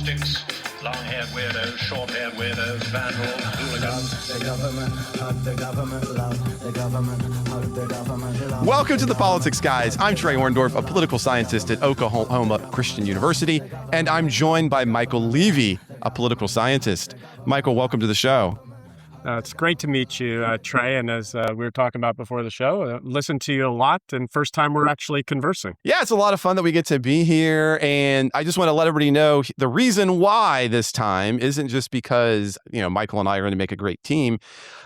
politics, long-haired weirdos, short-haired weirdos, vandals, hooligans. The government, hug the government, love the government, hug the government, love. Welcome to the Politics Guys. I'm Trey Orndorff, a political scientist at Oklahoma Christian University, and I'm joined by Michael Levy, a political scientist. Michael, welcome to the show. It's great to meet you, Trey. And as we were talking about before the show, listen to you a lot. And first time we're actually conversing. Yeah, it's a lot of fun that we get to be here. And I just want to let everybody know the reason why this time isn't just because, Michael and I are going to make a great team.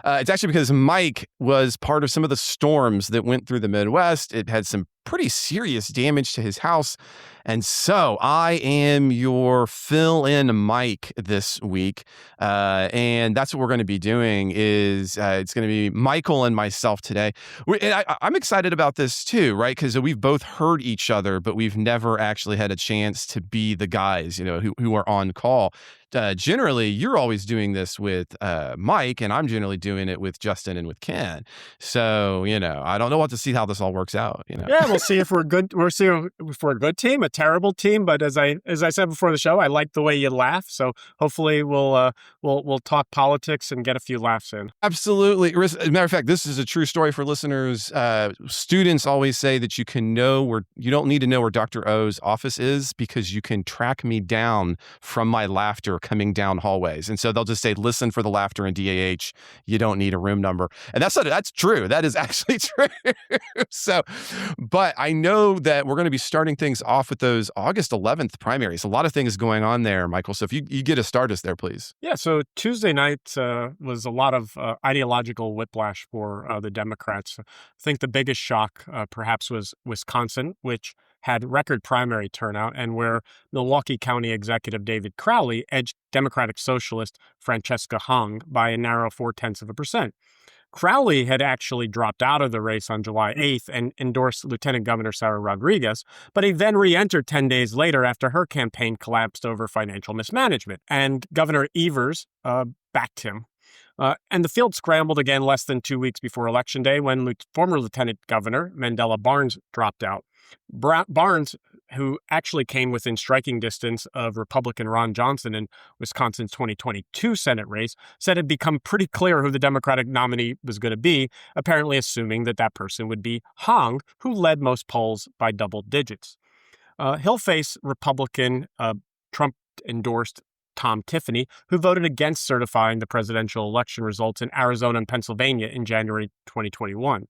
It's actually because Mike was part of some of the storms that went through the Midwest. It had some pretty serious damage to his house. And so I am your fill-in Mike this week. And that's what we're going to be doing is it's going to be Michael and myself today. I'm excited about this too, right? Because we've both heard each other, but we've never actually had a chance to be the guys, who are on call. Generally, you're always doing this with Mike, and I'm generally doing it with Justin and with Ken. So, I don't know what to see how this all works out. Yeah, we'll see if we're good. We'll see if we're a good team, a terrible team. But as I said before the show, I like the way you laugh. So hopefully we'll talk politics and get a few laughs in. Absolutely. As a matter of fact, this is a true story for listeners. Students always say that you don't need to know where Dr. O's office is because you can track me down from my laughter coming down hallways. And so they'll just say, listen for the laughter in DAH. You don't need a room number. And that's true. That is actually true. So, but I know that we're going to be starting things off with those August 11th primaries. A lot of things going on there, Michael. So if you get to start us there, please. Yeah. So Tuesday night was a lot of ideological whiplash for the Democrats. I think the biggest shock perhaps was Wisconsin, which had record primary turnout and where Milwaukee County Executive David Crowley edged Democratic Socialist Francesca Hong by a narrow 0.4%. Crowley had actually dropped out of the race on July 8th and endorsed Lieutenant Governor Sarah Rodriguez, but he then re-entered 10 days later after her campaign collapsed over financial mismanagement. And Governor Evers backed him. And the field scrambled again less than 2 weeks before Election Day when former Lieutenant Governor Mandela Barnes dropped out. Barnes, who actually came within striking distance of Republican Ron Johnson in Wisconsin's 2022 Senate race, said it had become pretty clear who the Democratic nominee was going to be, apparently assuming that person would be Hong, who led most polls by double digits. He'll face Republican Trump-endorsed Tom Tiffany, who voted against certifying the presidential election results in Arizona and Pennsylvania in January 2021.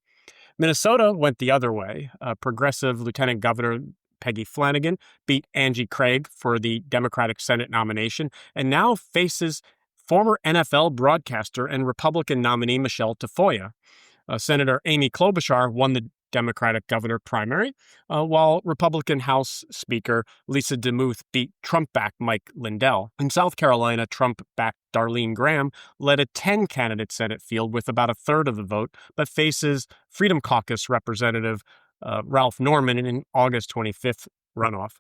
Minnesota went the other way. Progressive Lieutenant Governor Peggy Flanagan beat Angie Craig for the Democratic Senate nomination and now faces former NFL broadcaster and Republican nominee Michelle Tafoya. Senator Amy Klobuchar won the Democratic governor primary, while Republican House Speaker Lisa DeMuth beat Trump-backed Mike Lindell. In South Carolina, Trump-backed Darlene Graham led a 10-candidate Senate field with about a third of the vote, but faces Freedom Caucus Representative Ralph Norman in an August 25th runoff.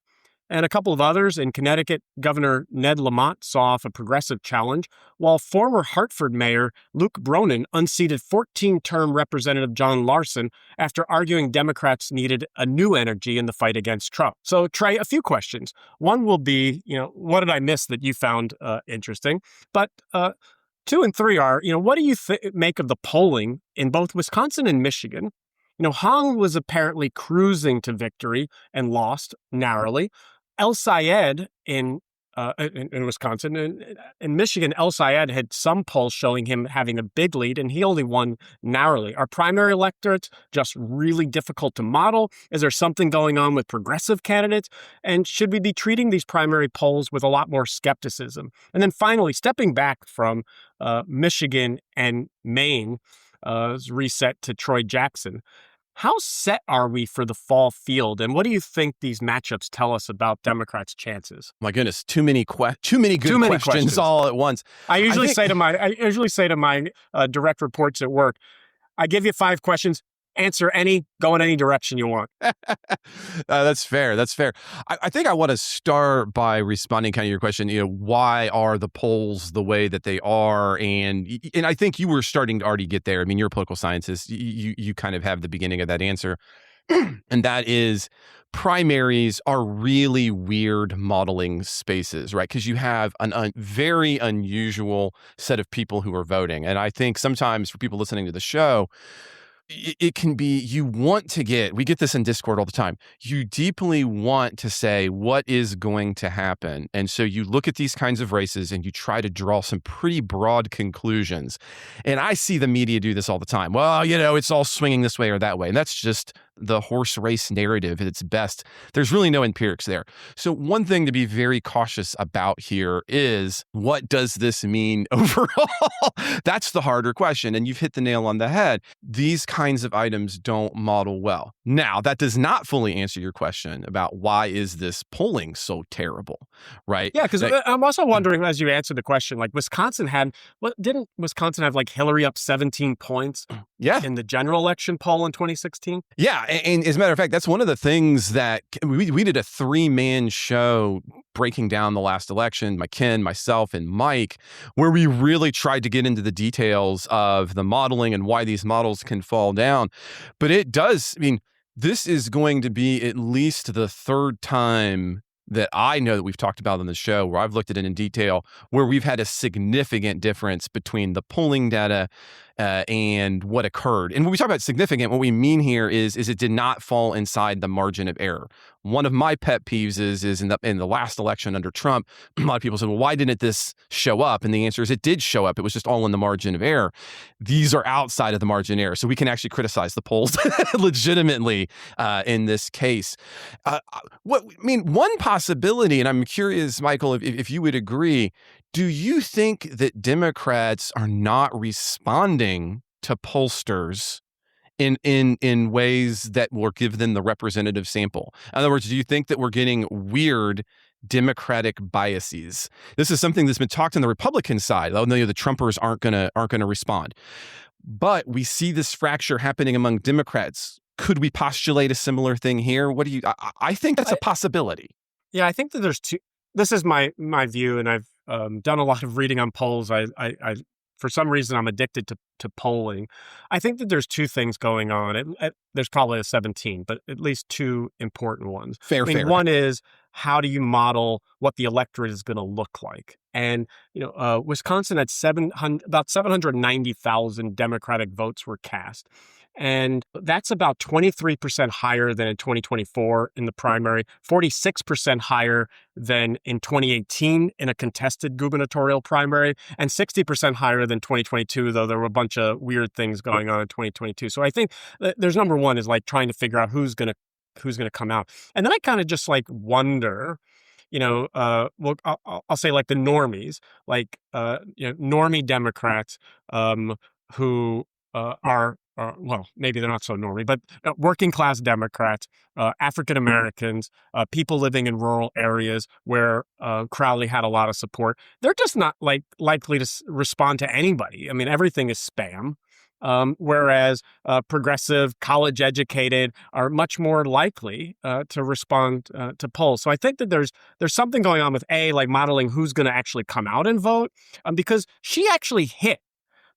And a couple of others. In Connecticut, Governor Ned Lamont saw off a progressive challenge, while former Hartford Mayor Luke Bronin unseated 14-term Representative John Larson after arguing Democrats needed a new energy in the fight against Trump. So, Trey, a few questions. One will be, what did I miss that you found interesting? But 2 and 3 are, what do you make of the polling in both Wisconsin and Michigan? Hong was apparently cruising to victory and lost narrowly. El Sayed in Wisconsin. In Michigan, El Sayed had some polls showing him having a big lead, and he only won narrowly. Are primary electorates just really difficult to model? Is there something going on with progressive candidates? And should we be treating these primary polls with a lot more skepticism? And then finally, stepping back from Michigan and Maine, reset to Troy Jackson. How set are we for the fall field, and what do you think these matchups tell us about Democrats' chances? My goodness, too many good questions all at once. I usually say to my direct reports at work, I give you 5 questions. Answer any, go in any direction you want. That's fair. I think I want to start by responding kind of your question, why are the polls the way that they are? And I think you were starting to already get there. I mean, you're a political scientist. You kind of have the beginning of that answer. And that is primaries are really weird modeling spaces, right? Because you have a very unusual set of people who are voting. And I think sometimes for people listening to the show, it can be, we get this in Discord all the time. You deeply want to say what is going to happen. And so you look at these kinds of races and you try to draw some pretty broad conclusions. And I see the media do this all the time. Well, it's all swinging this way or that way. And that's just the horse race narrative at its best. There's really no empirics there. So one thing to be very cautious about here is, what does this mean overall? That's the harder question. And you've hit the nail on the head. These kinds of items don't model well. Now, that does not fully answer your question about why is this polling so terrible, right? Yeah, because I'm also wondering, as you answer the question, like didn't Wisconsin have like Hillary up 17 points in the general election poll in 2016? Yeah. And as a matter of fact, that's one of the things that we did a 3-man show breaking down the last election, Ken, myself, and Mike, where we really tried to get into the details of the modeling and why these models can fall down. But this is going to be at least the third time that I know that we've talked about on the show, where I've looked at it in detail, where we've had a significant difference between the polling data and what occurred. And when we talk about significant, what we mean here is it did not fall inside the margin of error. One of my pet peeves is in the last election under Trump, a lot of people said, well, why didn't this show up? And the answer is it did show up. It was just all in the margin of error. These are outside of the margin of error. So we can actually criticize the polls legitimately in this case. One possibility, and I'm curious, Michael, if you would agree, do you think that Democrats are not responding to pollsters in ways that will give them the representative sample? In other words, do you think that we're getting weird Democratic biases? This is something that's been talked on the Republican side. Oh, no, the Trumpers aren't gonna respond. But we see this fracture happening among Democrats. Could we postulate a similar thing here? I think that's a possibility. Yeah, I think that there's two. This is my view, and I've done a lot of reading on polls. I for some reason, I'm addicted to polling. I think that there's two things going on. There's probably a 17, but at least two important ones. Fair. One is, how do you model what the electorate is going to look like? And Wisconsin had about 790,000 Democratic votes were cast. And that's about 23% higher than in 2024 in the primary, 46% higher than in 2018 in a contested gubernatorial primary, and 60% higher than 2022, though there were a bunch of weird things going on in 2022. So I think there's number one is like trying to figure out who's going to come out. And then I kind of just like wonder, I'll say like the normies, like, normie Democrats who are, well, maybe they're not so normie, but working class Democrats, African Americans, people living in rural areas where Crowley had a lot of support. They're just not likely to respond to anybody. I mean, everything is spam. Whereas progressive, college-educated are much more likely to respond to polls. So I think that there's something going on with like modeling who's going to actually come out and vote, because she actually hit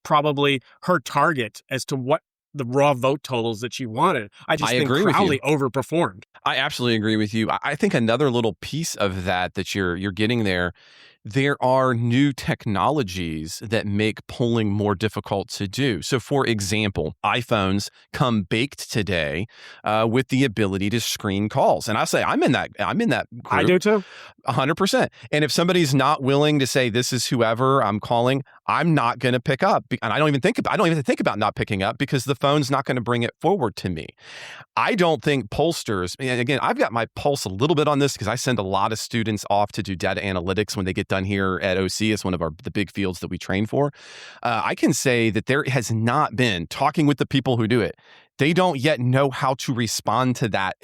probably her target as to what the raw vote totals that she wanted. I think Crowley overperformed. I absolutely agree with you. I think another little piece of that you're getting there are new technologies that make polling more difficult to do. So, for example, iPhones come baked today with the ability to screen calls. And I say I'm in that group. I do too. 100%. And if somebody's not willing to say this is whoever I'm calling, I'm not going to pick up. And I don't even think about not picking up because the phone's not going to bring it forward to me. I don't think pollsters, and again, I've got my pulse a little bit on this because I send a lot of students off to do data analytics when they get done here at OC. It's one of the big fields that we train for. I can say that there has not been, talking with the people who do it, they don't yet know how to respond to that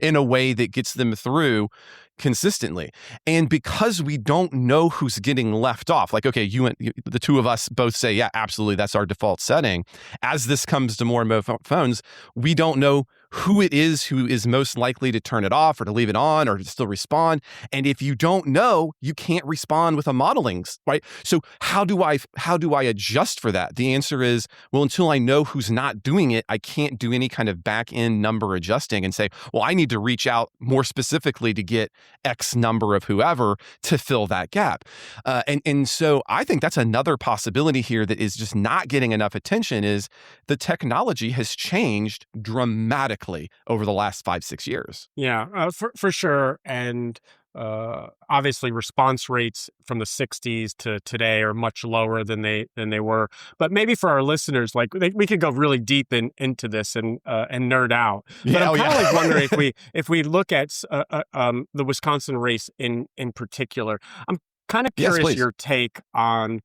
in a way that gets them through consistently. And because we don't know who's getting left off, like, okay, the two of us both say, yeah, absolutely, that's our default setting. As this comes to more and more phones, we don't know who it is who is most likely to turn it off or to leave it on or to still respond. And if you don't know, you can't respond with a modeling, right? So how do I adjust for that? The answer is, well, until I know who's not doing it, I can't do any kind of back end number adjusting and say, well, I need to reach out more specifically to get X number of whoever to fill that gap. And so I think that's another possibility here that is just not getting enough attention is the technology has changed dramatically over the last 5-6 years. Yeah, for sure. And obviously response rates from the 60s to today are much lower than they were. But maybe for our listeners, like we could go really deep into this and nerd out. But I'm kind of like wondering if we look at the Wisconsin race in particular, I'm kind of curious your take on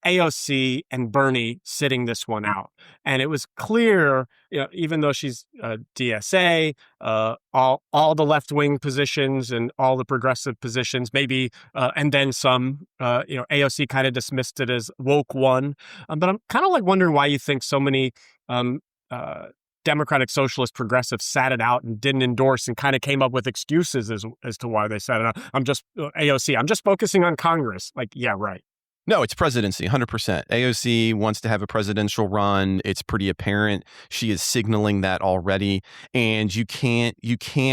AOC and Bernie sitting this one out. And it was clear, even though she's DSA, all the left-wing positions and all the progressive positions, maybe, and then some, AOC kind of dismissed it as woke one. But I'm kind of like wondering why you think so many Democratic Socialist progressives sat it out and didn't endorse and kind of came up with excuses as to why they sat it out. I'm just AOC. I'm just focusing on Congress. Like, yeah, right. No, it's presidency, 100%. AOC wants to have a presidential run. It's pretty apparent. She is signaling that already. And you can't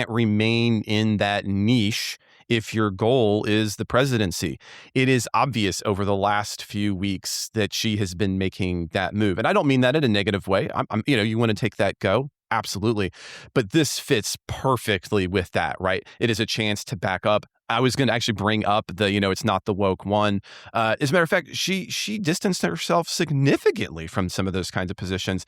remain in that niche if your goal is the presidency. It is obvious over the last few weeks that she has been making that move. And I don't mean that in a negative way. You want to take that go? Absolutely. But this fits perfectly with that, right? It is a chance to back up. I was going to actually bring up it's not the woke one. As a matter of fact, she distanced herself significantly from some of those kinds of positions.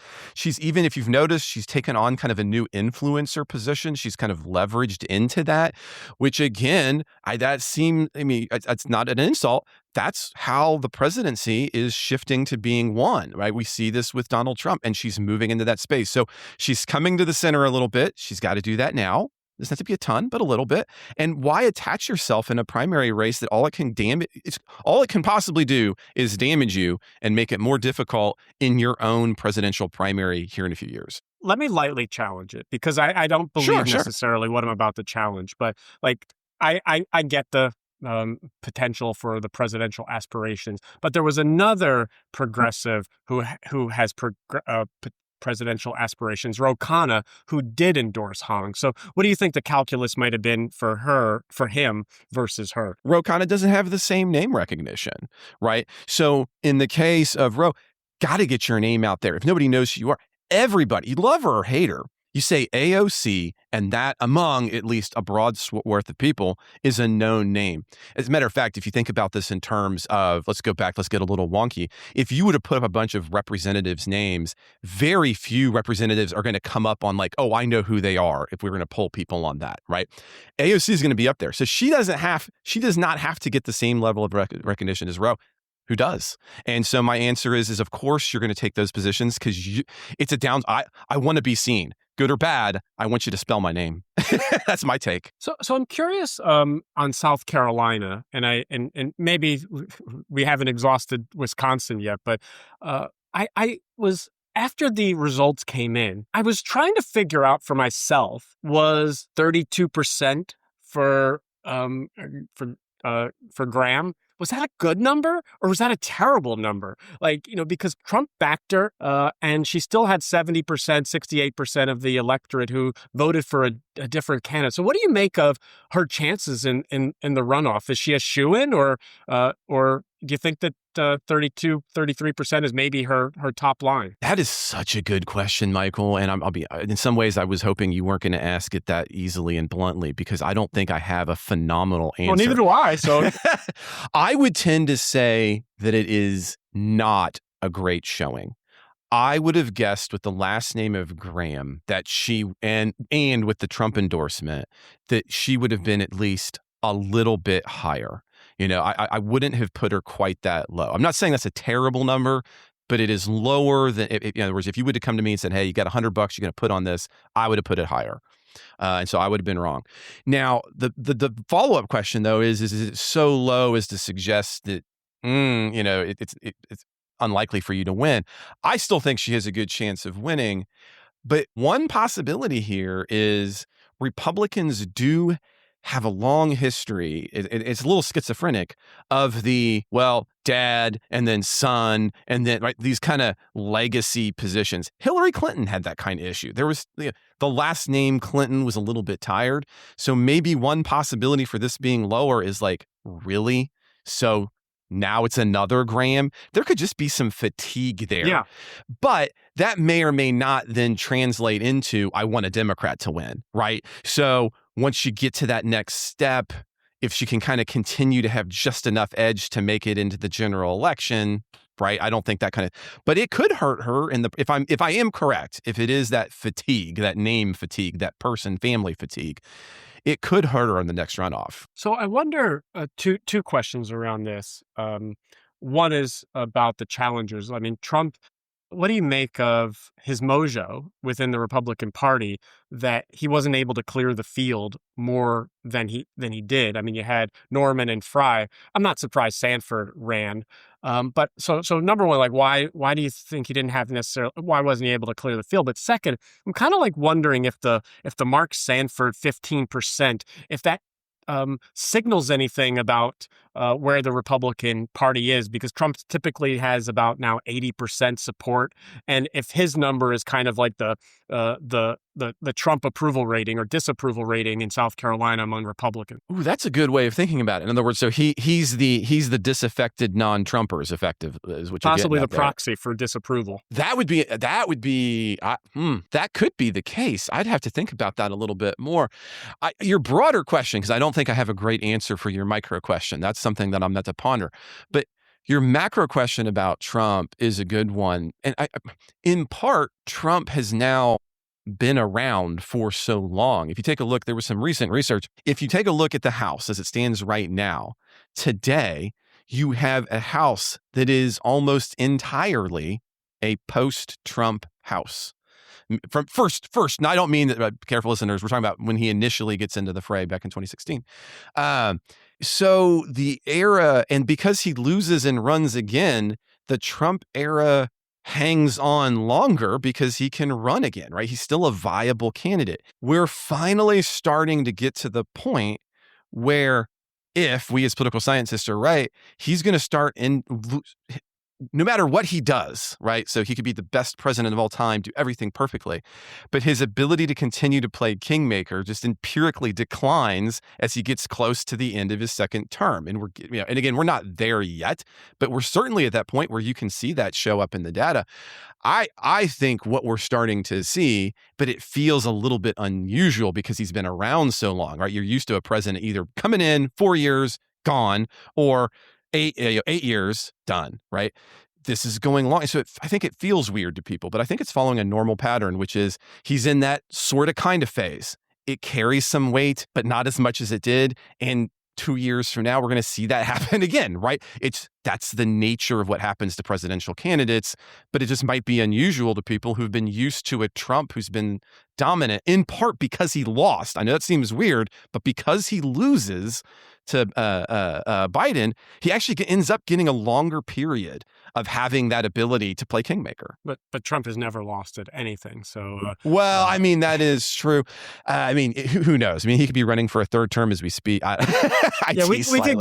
Even if you've noticed, she's taken on kind of a new influencer position. She's kind of leveraged into that, which again, that's not an insult. That's how the presidency is shifting to being won, right? We see this with Donald Trump, and she's moving into that space. So she's coming to the center a little bit. She's got to do that now. Doesn't have to be a ton, but a little bit. And why attach yourself in a primary race that all it can possibly do is damage you and make it more difficult in your own presidential primary here in a few years? Let me lightly challenge it because I don't believe necessarily what I'm about to challenge, but like I get the potential for the presidential aspirations, but there was another progressive who has presidential aspirations, Ro Khanna, who did endorse Hong. So what do you think the calculus might have been for him versus her? Ro Khanna doesn't have the same name recognition, right? So in the case of Ro, got to get your name out there. If nobody knows who you are, everybody, you love her or hate her, you say AOC, and that among at least a broad swath of people is a known name. As a matter of fact, if you think about this in terms of, let's get a little wonky. If you were to put up a bunch of representatives' names, very few representatives are going to come up on like, oh, I know who they are if we're going to pull people on that, right? AOC is going to be up there. So she does not have to get the same level of recognition as Ro. Who does? And so my answer is of course you're going to take those positions because it's I want to be seen. Good or bad, I want you to spell my name. That's my take. So I'm curious on South Carolina, and maybe we haven't exhausted Wisconsin yet, but I was, after the results came in, I was trying to figure out for myself, was 32% for Graham, was that a good number or was that a terrible number? Like, because Trump backed her and she still had 70%, 68% of the electorate who voted for a different candidate. So what do you make of her chances in the runoff? Is she a shoo-in or do you think that 32, 33% is maybe her top line? That is such a good question, Michael. And I'll be, in some ways, I was hoping you weren't going to ask it that easily and bluntly, because I don't think I have a phenomenal answer. Well, neither do I. So I would tend to say that it is not a great showing. I would have guessed with the last name of Graham that she, and with the Trump endorsement, that she would have been at least a little bit higher. I wouldn't have put her quite that low. I'm not saying that's a terrible number, but it is lower than, in other words, if you would have come to me and said, hey, you got $100 you're going to put on this, I would have put it higher. And so I would have been wrong. Now, the follow-up question, though, is it so low as to suggest that, it's unlikely for you to win? I still think she has a good chance of winning. But one possibility here is Republicans do have a long history. It's a little schizophrenic of dad and then son and then these kind of legacy positions. Hillary Clinton had that kind of issue. There was the last name Clinton was a little bit tired. So maybe one possibility for this being lower is really? So now it's another Graham. There could just be some fatigue there. Yeah. But that may or may not then translate into, I want a Democrat to win, right? So once you get to that next step, if she can kind of continue to have just enough edge to make it into the general election, right? I don't think that but it could hurt her if I am correct, if it is that fatigue, that name fatigue, that family fatigue, it could hurt her in the next runoff. So I wonder, two questions around this. One is about the challengers. I mean, Trump, what do you make of his mojo within the Republican Party that he wasn't able to clear the field more than he did? I mean, you had Norman and Fry. I'm not surprised Sanford ran. But so number one, why do you think he didn't have why wasn't he able to clear the field? But second, I'm kind of wondering if the Mark Sanford 15%, if that signals anything about where the Republican Party is, because Trump typically has about now 80% support, and if his number is kind of like the Trump approval rating or disapproval rating in South Carolina among Republicans. Ooh, that's a good way of thinking about it. In other words, so he's the disaffected non-Trumpers, effective is what you're possibly the there. Proxy for disapproval. That could be the case. I'd have to think about that a little bit more. Your broader question, because I don't think I have a great answer for your micro question. That's something that I'm meant to ponder. But your macro question about Trump is a good one. And in part, Trump has now been around for so long. If you take a look, there was some recent research. If you take a look at the House as it stands right now, today, you have a House that is almost entirely a post-Trump House. From first, and I don't mean that, careful listeners, we're talking about when he initially gets into the fray back in 2016. So the era, and because he loses and runs again, the Trump era hangs on longer because he can run again, right? He's still a viable candidate. We're finally starting to get to the point where if we as political scientists are right, he's going to start no matter what he does, right? So he could be the best president of all time, do everything perfectly, but his ability to continue to play kingmaker just empirically declines as he gets close to the end of his second term. And and again, we're not there yet, but we're certainly at that point where you can see that show up in the data. I think what we're starting to see, but it feels a little bit unusual because he's been around so long, right? You're used to a president either coming in 4 years, gone, or 8 years, done, right? This is going long. So I think it feels weird to people, but I think it's following a normal pattern, which is he's in that sort of kind of phase. It carries some weight, but not as much as it did. And 2 years from now, we're going to see that happen again, right? That's the nature of what happens to presidential candidates, but it just might be unusual to people who've been used to a Trump who's been dominant, in part because he lost. I know that seems weird, but because he loses to Biden, he actually ends up getting a longer period of having that ability to play kingmaker. But Trump has never lost at anything. So well, I mean, that is true. I mean, who knows? I mean, he could be running for a third term as we speak. We could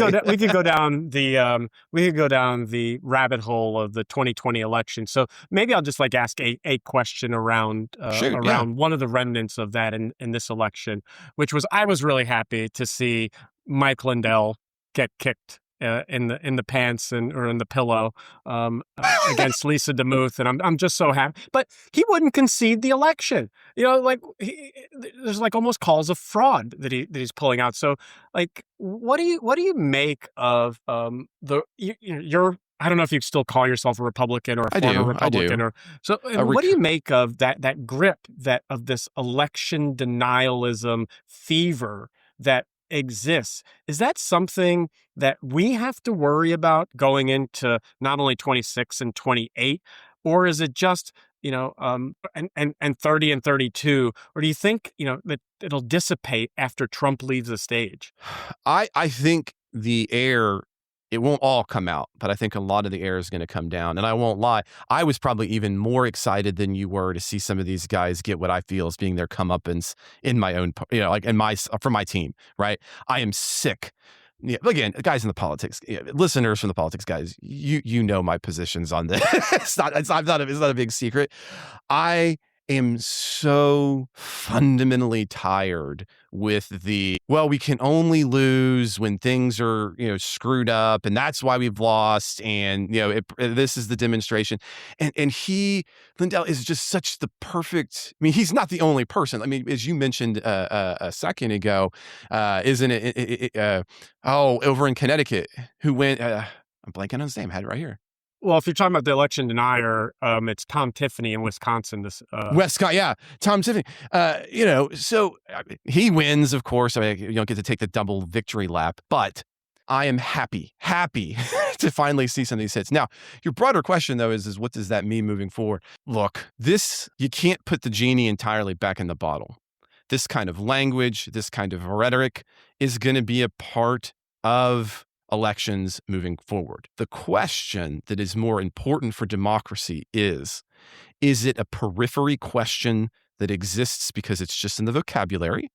go down the rabbit hole of the 2020 election. So maybe I'll just ask a question around one of the remnants of that in this election, which was I was really happy to see Mike Lindell get kicked in the pants or in the pillow against Lisa DeMuth, and I'm just so happy. But he wouldn't concede the election. There's almost calls of fraud that he's pulling out. So what do you make of your I don't know if you still call yourself a Republican or a former Republican. What do you make of that grip of this election denialism fever that exists? Is that something that we have to worry about going into not only 26 and 28, or is it just and 30 and 32, or do you think that it'll dissipate after Trump leaves the stage? I think the air It won't all come out, but I think a lot of the air is going to come down. And I won't lie, I was probably even more excited than you were to see some of these guys get what I feel is being their comeuppance in my own, like for my team, right? I am sick. Yeah, again, guys in the politics, listeners from the politics, guys, you know my positions on this. It's not a big secret. I am so fundamentally tired with we can only lose when things are, screwed up, and that's why we've lost. And, this is the demonstration. And Lindell is just such the perfect, I mean, he's not the only person. I mean, as you mentioned a second ago, isn't it, over in Connecticut, who went, I'm blanking on his name, I had it right here. Well, if you're talking about the election denier, it's Tom Tiffany in Wisconsin. Tom Tiffany. So he wins, of course. I mean, you don't get to take the double victory lap, but I am happy to finally see some of these hits. Now, your broader question, though, is what does that mean moving forward? Look, you can't put the genie entirely back in the bottle. This kind of language, this kind of rhetoric is going to be a part of elections moving forward. The question that is more important for democracy is it a periphery question that exists because it's just in the vocabulary?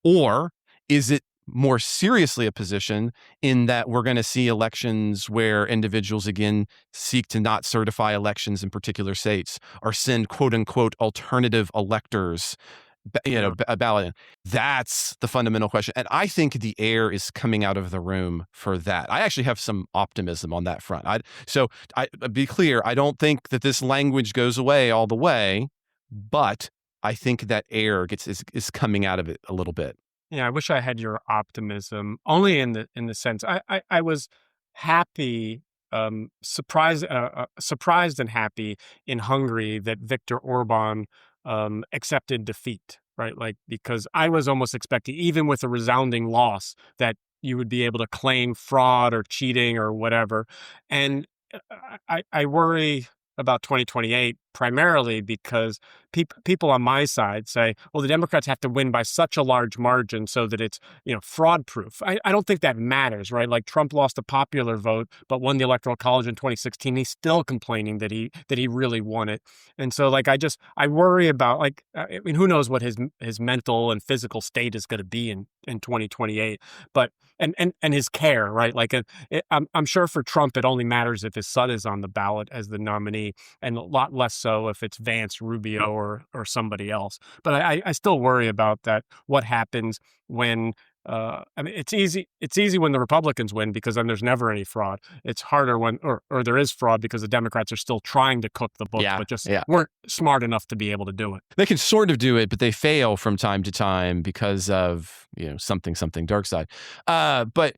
Or is it more seriously a position in that we're going to see elections where individuals again seek to not certify elections in particular states or send quote unquote alternative electors a ballot? That's the fundamental question. And I think the air is coming out of the room for that. I actually have some optimism on that front. Be clear, I don't think that this language goes away all the way, but I think that air is coming out of it a little bit. Yeah, I wish I had your optimism, only in the sense I was happy, surprised and happy in Hungary that Viktor Orban accepted defeat, right? Like, because I was almost expecting, even with a resounding loss, that you would be able to claim fraud or cheating or whatever. And I worry about 2028 primarily because people on my side say, well, the Democrats have to win by such a large margin so that it's, fraud proof. I don't think that matters, right? Like, Trump lost a popular vote, but won the Electoral College in 2016. He's still complaining that he really won it. And so, like, I worry about, like, I mean, who knows what his mental and physical state is going to be in 2028, but and his care, right? Like, I'm sure for Trump, it only matters if his son is on the ballot as the nominee, and a lot less so if it's Vance, Rubio, or somebody else. But I still worry about that. What happens when? I mean, it's easy when the Republicans win because then there's never any fraud. It's harder when, or there is fraud because the Democrats are still trying to cook the book, but just weren't smart enough to be able to do it. They can sort of do it, but they fail from time to time because of something dark side. But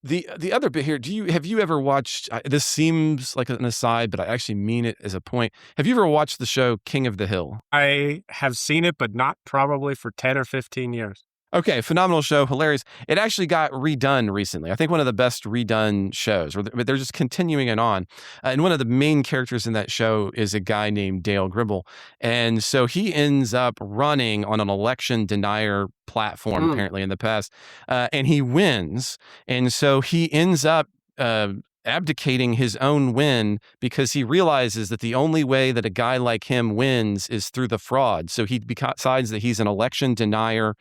the other bit here, have you ever watched? This seems like an aside, but I actually mean it as a point. Have you ever watched the show King of the Hill? I have seen it, but not probably for 10 or 15 years. Okay, phenomenal show, hilarious. It actually got redone recently. I think one of the best redone shows, but they're just continuing it on. And one of the main characters in that show is a guy named Dale Gribble. And so he ends up running on an election denier platform, apparently in the past, and he wins. And so he ends up abdicating his own win because he realizes that the only way that a guy like him wins is through the fraud. So he decides that he's an election denier.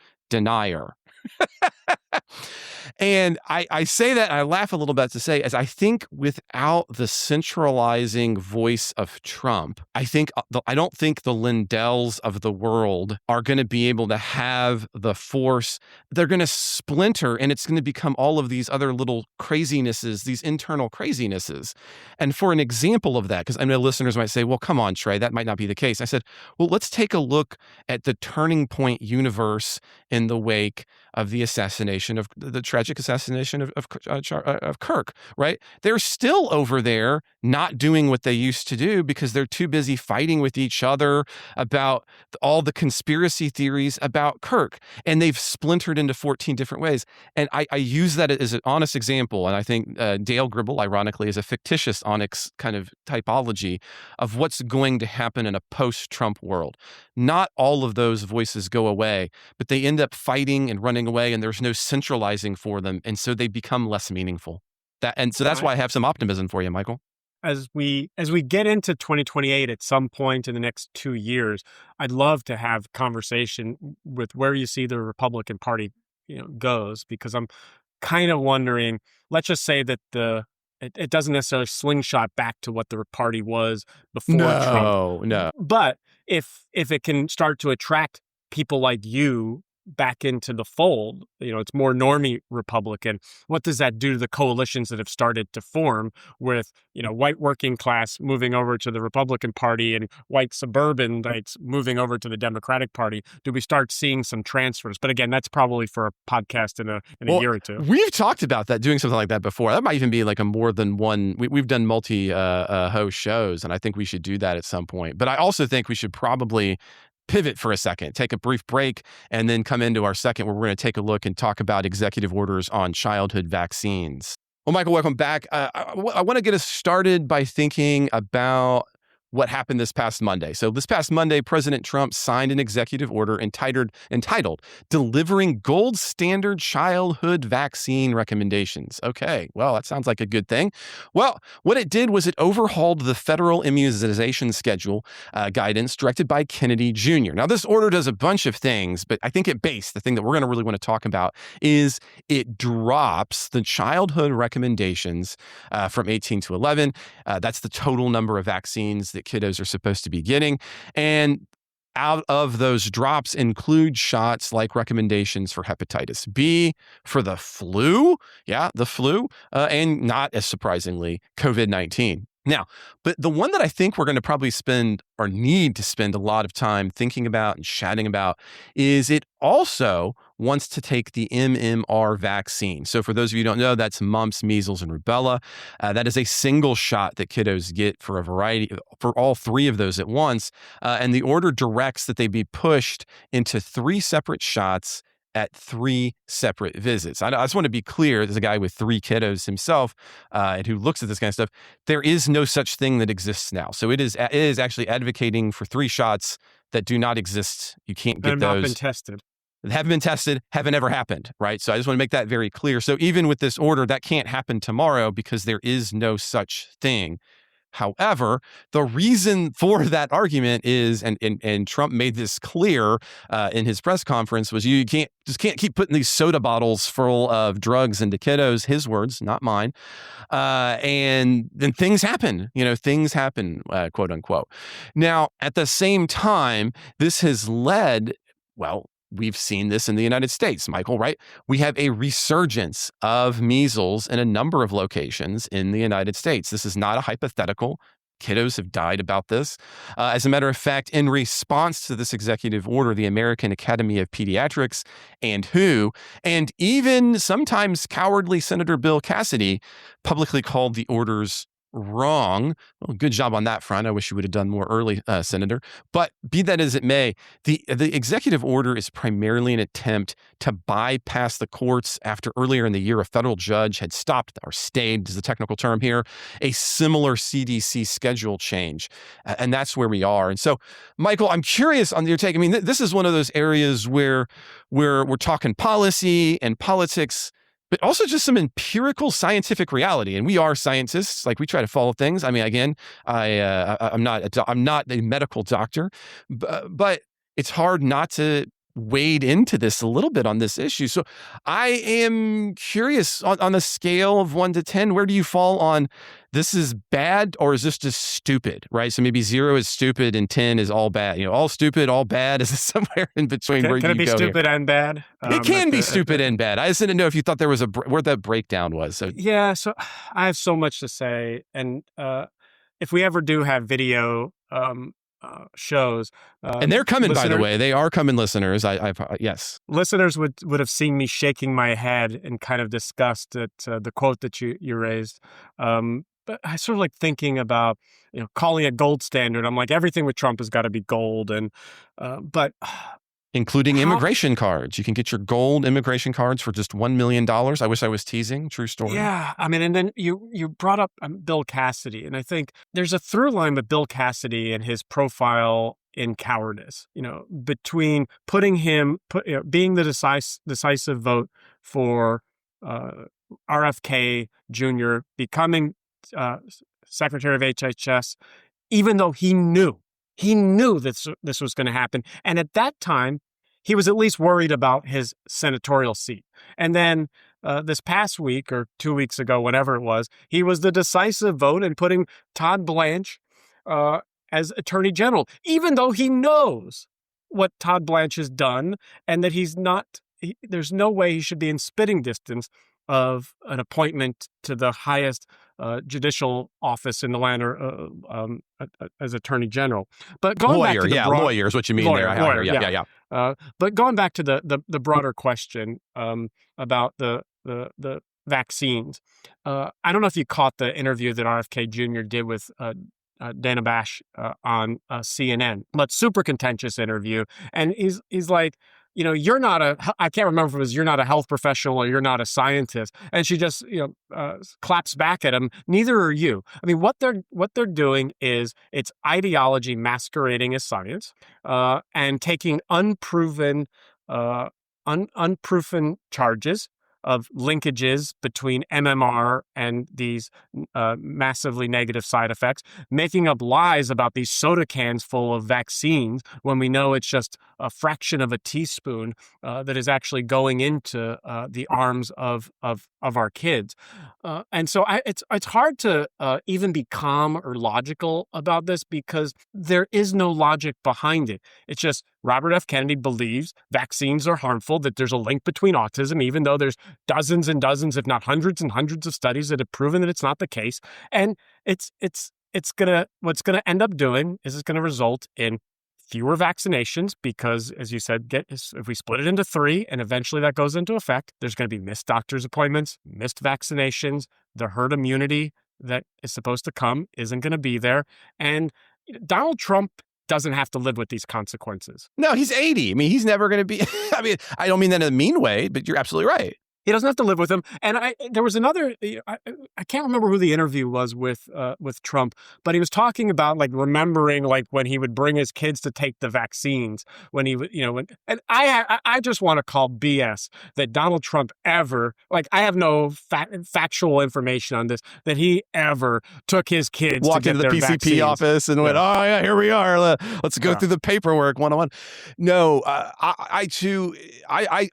And I say that, and I laugh a little bit to say, as I think without the centralizing voice of Trump, I don't think the Lindells of the world are going to be able to have the force. They're going to splinter, and it's going to become all of these other little crazinesses, these internal crazinesses. And for an example of that, because I know listeners might say, well, come on, Trey, that might not be the case. I said, well, let's take a look at the turning point universe in the wake of the tragic assassination of Kirk, right? They're still over there not doing what they used to do because they're too busy fighting with each other about all the conspiracy theories about Kirk. And they've splintered into 14 different ways. And I use that as an honest example. And I think Dale Gribble, ironically, is a fictitious Onyx kind of typology of what's going to happen in a post-Trump world. Not all of those voices go away, but they end up fighting and running away, and there's no centralizing for them, and so they become less meaningful. And so that's why I have some optimism for you, Michael. As we get into 2028 at some point in the next 2 years, I'd love to have conversation with where you see the Republican Party, goes, because I'm kind of wondering, let's just say that it doesn't necessarily slingshot back to what the party was before Trump. No. But if it can start to attract people like you back into the fold, it's more normie Republican. What does that do to the coalitions that have started to form with, white working class moving over to the Republican Party and white suburbanites moving over to the Democratic Party? Do we start seeing some transfers? But again, that's probably for a podcast in a year or two. We've talked about that, doing something like that before. That might even be like a more than one. We've done multi-host shows, and I think we should do that at some point. But I also think we should probably pivot for a second, take a brief break, and then come into our second where we're going to take a look and talk about executive orders on childhood vaccines. Well, Michael, welcome back. I want to get us started by thinking about what happened this past Monday. So this past Monday, President Trump signed an executive order entitled Delivering Gold Standard Childhood Vaccine Recommendations. Okay, well, that sounds like a good thing. Well, what it did was it overhauled the federal immunization schedule guidance directed by Kennedy Jr. Now, this order does a bunch of things, but I think at base, the thing that we're going to really want to talk about is it drops the childhood recommendations from 18 to 11. That's the total number of vaccines that kiddos are supposed to be getting. And out of those drops include shots like recommendations for hepatitis B, for the flu, and not as surprisingly, COVID-19. Now, but the one that I think we're going to probably spend or need to spend a lot of time thinking about and chatting about is it also wants to take the MMR vaccine. So for those of you who don't know, that's mumps, measles, and rubella. That is a single shot that kiddos get for all three of those at once. And the order directs that they be pushed into 3 separate shots at 3 separate visits. I just want to be clear, as a guy with 3 kiddos himself and who looks at this kind of stuff, there is no such thing that exists now. So it is actually advocating for 3 shots that do not exist. You can't get those. Have not been tested. Haven't been tested, haven't ever happened, right? So I just want to make that very clear. So even with this order, that can't happen tomorrow because there is no such thing. However, the reason for that argument is, and Trump made this clear in his press conference, was you can't keep putting these soda bottles full of drugs into kiddos, his words, not mine. And then things happen, quote unquote. Now, at the same time, this has led, we've seen this in the United States, Michael, right? We have a resurgence of measles in a number of locations in the United States. This is not a hypothetical. Kiddos have died about this. As a matter of fact, in response to this executive order, the American Academy of Pediatrics and WHO, and even sometimes cowardly Senator Bill Cassidy, publicly called the orders wrong. Well, good job on that front. I wish you would have done more early, Senator. But be that as it may, the executive order is primarily an attempt to bypass the courts after earlier in the year a federal judge had stopped, or stayed is the technical term here, a similar CDC schedule change. And that's where we are. And so, Michael, I'm curious on your take. I mean, this is one of those areas where we're talking policy and politics, but also just some empirical scientific reality. And we are scientists, like we try to follow things. I mean, again, I'm not a medical doctor, but it's hard not to wade into this a little bit on this issue. So I am curious on a scale of 1 to 10, where do you fall on this is bad or is this just stupid, right? So maybe 0 is stupid and 10 is all bad. All stupid, all bad is somewhere in between. Can it be stupid and bad? It can be stupid and bad. I just didn't know if you thought there was where that breakdown was. So yeah, so I have so much to say. And if we ever do have video shows, and they're coming, by the way, they are coming, listeners. Yes, listeners would have seen me shaking my head in kind of disgust at the quote that you raised. But I sort of like thinking about calling it gold standard. I'm like, everything with Trump has got to be gold, and but. Including immigration cards. You can get your gold immigration cards for just $1 million. I wish I was teasing. True story. Yeah. I mean, and then you brought up Bill Cassidy. And I think there's a through line with Bill Cassidy and his profile in cowardice, between putting him, being the decisive vote for RFK Jr. becoming Secretary of HHS, even though he knew this was going to happen. And at that time, he was at least worried about his senatorial seat. And then this past week or 2 weeks ago, whatever it was, he was the decisive vote in putting Todd Blanche as Attorney General, even though he knows what Todd Blanche has done and that there's no way he should be in spitting distance of an appointment to the highest judicial office in the land, or as Attorney General. But going back to the lawyer is what you mean there. Lawyer, yeah. But going back to the broader question about the vaccines, I don't know if you caught the interview that RFK Jr. did with Dana Bash on CNN, but super contentious interview. And he's like, you're not I can't remember if it was you're not a health professional or you're not a scientist. And she just, claps back at him. Neither are you. I mean, what they're doing is it's ideology masquerading as science, and taking unproven charges of linkages between MMR and these massively negative side effects, making up lies about these soda cans full of vaccines when we know it's just a fraction of a teaspoon that is actually going into the arms of our kids. And so it's hard to even be calm or logical about this because there is no logic behind it. It's just Robert F. Kennedy believes vaccines are harmful, that there's a link between autism, even though there's dozens and dozens, if not hundreds and hundreds of studies that have proven that it's not the case. And what's gonna end up doing is it's gonna result in fewer vaccinations because, as you said, if we split it into 3 and eventually that goes into effect, there's going to be missed doctor's appointments, missed vaccinations, the herd immunity that is supposed to come isn't going to be there. And Donald Trump doesn't have to live with these consequences. No, he's 80. I mean, he's never going to be, I mean, I don't mean that in a mean way, but you're absolutely right. He doesn't have to live with them. And there was another, I can't remember who the interview was with Trump, but he was talking about remembering when he would bring his kids to take the vaccines when he would, and I just want to call BS that Donald Trump ever, I have no factual information on this, that he ever took his kids walked to get into the their PCP vaccines. Office and went, oh yeah, here we are. Let's go through the paperwork one-on-one. No, I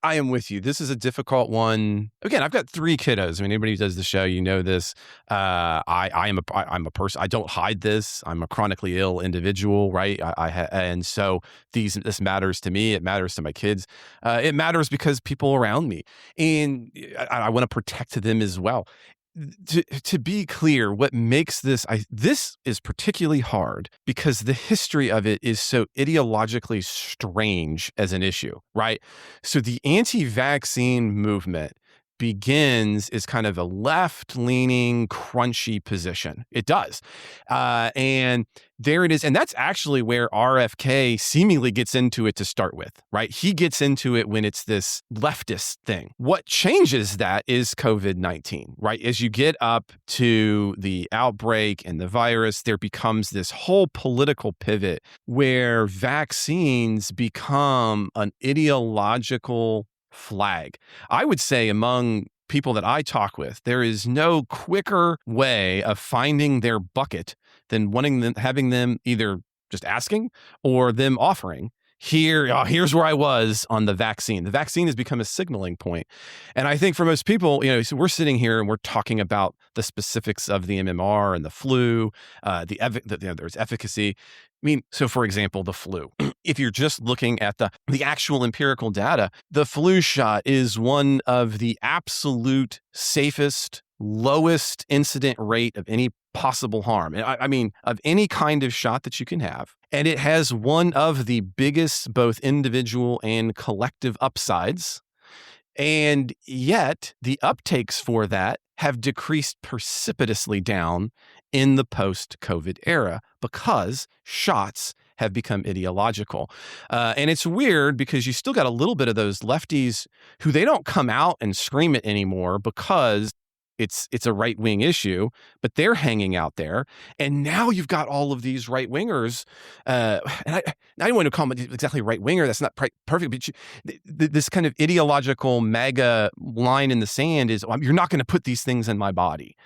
am with you. This is a difficult one. Again, I've got 3 kiddos. I mean, anybody who does the show, this. I'm a person. I don't hide this. I'm a chronically ill individual, right? And so this matters to me. It matters to my kids. It matters because people around me, and I want to protect them as well. To be clear, what makes this is particularly hard because the history of it is so ideologically strange as an issue, right? So the anti-vaccine movement begins as kind of a left-leaning, crunchy position. It does. And there it is. And that's actually where RFK seemingly gets into it to start with, right? He gets into it when it's this leftist thing. What changes that is COVID-19, right? As you get up to the outbreak and the virus, there becomes this whole political pivot where vaccines become an ideological flag. I would say among people that I talk with, there is no quicker way of finding their bucket than having them either just asking or them offering. Here's where I was on the vaccine. The vaccine has become a signaling point. And I think for most people, so we're sitting here and we're talking about the specifics of the MMR and the flu, there's efficacy. I mean, so for example, the flu, if you're just looking at the actual empirical data, the flu shot is one of the absolute safest, lowest incident rate of any possible harm. I mean, of any kind of shot that you can have. And it has one of the biggest, both individual and collective upsides. And yet the uptakes for that have decreased precipitously down in the post-COVID era because shots have become ideological. And it's weird because you still got a little bit of those lefties who they don't come out and scream it anymore because it's a right-wing issue, but they're hanging out there. And now you've got all of these right-wingers, and I don't want to call them exactly right-winger. That's not perfect, but this kind of ideological MAGA line in the sand is, you're not going to put these things in my body.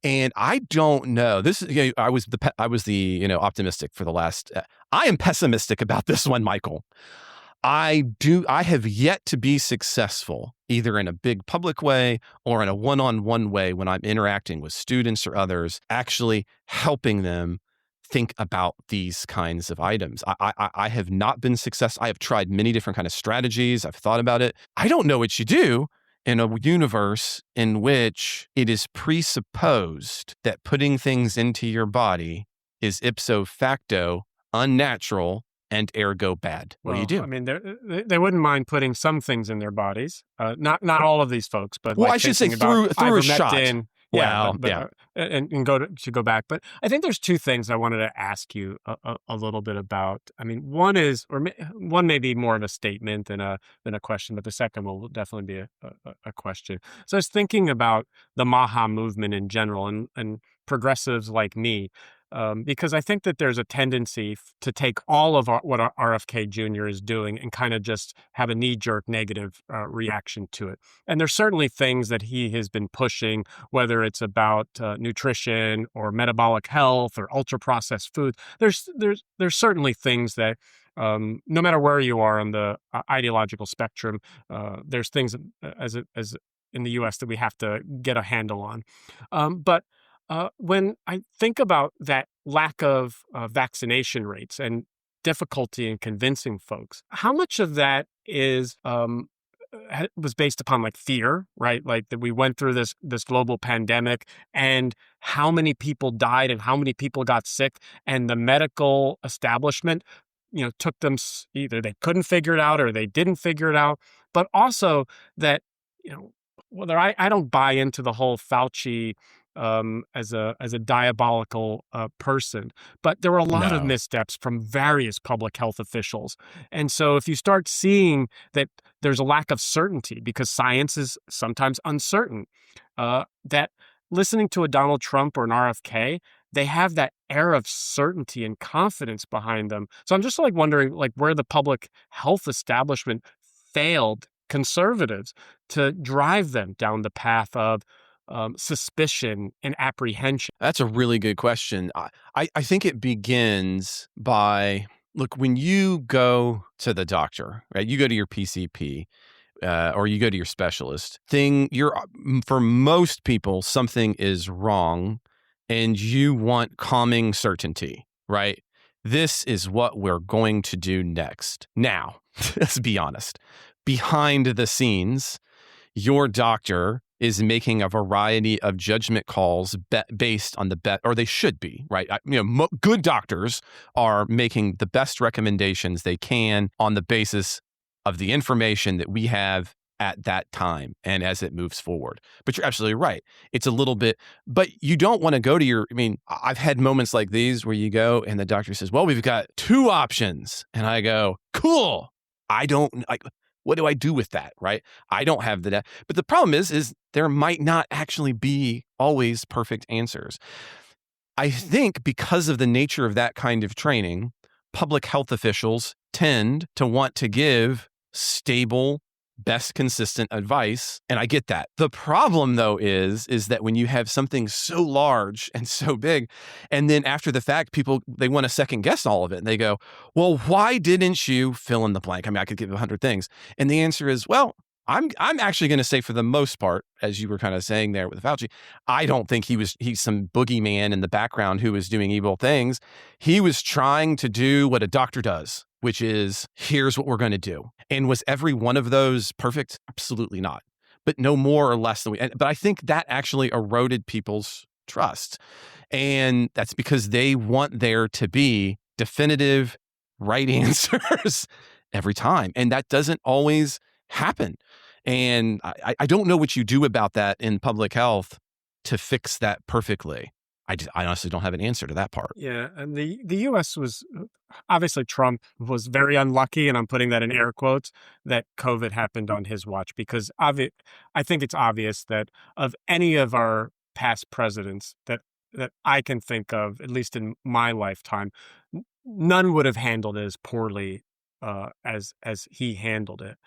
And I don't know. This is, I was the optimistic for the last. I am pessimistic about this one, Michael. I have yet to be successful either in a big public way or in a one-on-one way when I'm interacting with students or others, actually helping them think about these kinds of items. I have not been successful. I have tried many different kind of strategies. I've thought about it. I don't know what you do in a universe in which it is presupposed that putting things into your body is ipso facto unnatural and ergo bad. What do you do? I mean, they wouldn't mind putting some things in their bodies. Not all of these folks, but I should say through a shot. Yeah, and go back. But I think there's two things I wanted to ask you a little bit about. I mean, one may be more of a statement than a question, but the second will definitely be a question. So I was thinking about the Maha movement in general and progressives like me. Because I think that there's a tendency to take all of what RFK Jr. is doing and kind of just have a knee-jerk negative reaction to it. And there's certainly things that he has been pushing, whether it's about nutrition or metabolic health or ultra-processed food. There's certainly things that no matter where you are on the ideological spectrum, there's things as in the U.S. that we have to get a handle on. But when I think about that lack of vaccination rates and difficulty in convincing folks, how much of that was based upon like fear, right? Like that we went through this global pandemic and how many people died and how many people got sick, and the medical establishment, took them, either they couldn't figure it out or they didn't figure it out, but also that, whether I don't buy into the whole Fauci as a diabolical person, but there were a lot of missteps from various public health officials. And so if you start seeing that there's a lack of certainty because science is sometimes uncertain, that listening to a Donald Trump or an RFK, they have that air of certainty and confidence behind them. So I'm just wondering where the public health establishment failed conservatives to drive them down the path of suspicion and apprehension. That's a really good question. I think it begins by, look, when you go to the doctor, right? You go to your PCP or you go to your specialist. For most people, something is wrong and you want calming certainty, right? This is what we're going to do next. Now, let's be honest. Behind the scenes, your doctor is making a variety of judgment calls based on or they should be, right? Good doctors are making the best recommendations they can on the basis of the information that we have at that time and as it moves forward. But you're absolutely right. It's a little bit, but you don't want to go to I've had moments like these where you go and the doctor says, well, we've got two options. And I go, cool. What do I do with that, right? I don't have the data. But the problem is there might not actually be always perfect answers. I think because of the nature of that kind of training, public health officials tend to want to give stable, best consistent advice. And I get that. The problem, though, is that when you have something so large and so big, and then after the fact, people, they want to second guess all of it. And they go, well, why didn't you fill in the blank? I mean, I could give 100 things. And the answer is, well, I'm actually going to say for the most part, as you were kind of saying there with Fauci, I don't think he's some boogeyman in the background who was doing evil things. He was trying to do what a doctor does, which is, here's what we're going to do. And was every one of those perfect? Absolutely not. But no more or less than but I think that actually eroded people's trust. And that's because they want there to be definitive right answers every time. And that doesn't always happen. And I don't know what you do about that in public health to fix that perfectly. I honestly don't have an answer to that part. Yeah, and the U.S. was obviously Trump was very unlucky, and I'm putting that in air quotes, that COVID happened on his watch because I think it's obvious that of any of our past presidents that I can think of, at least in my lifetime, none would have handled it as poorly as he handled it.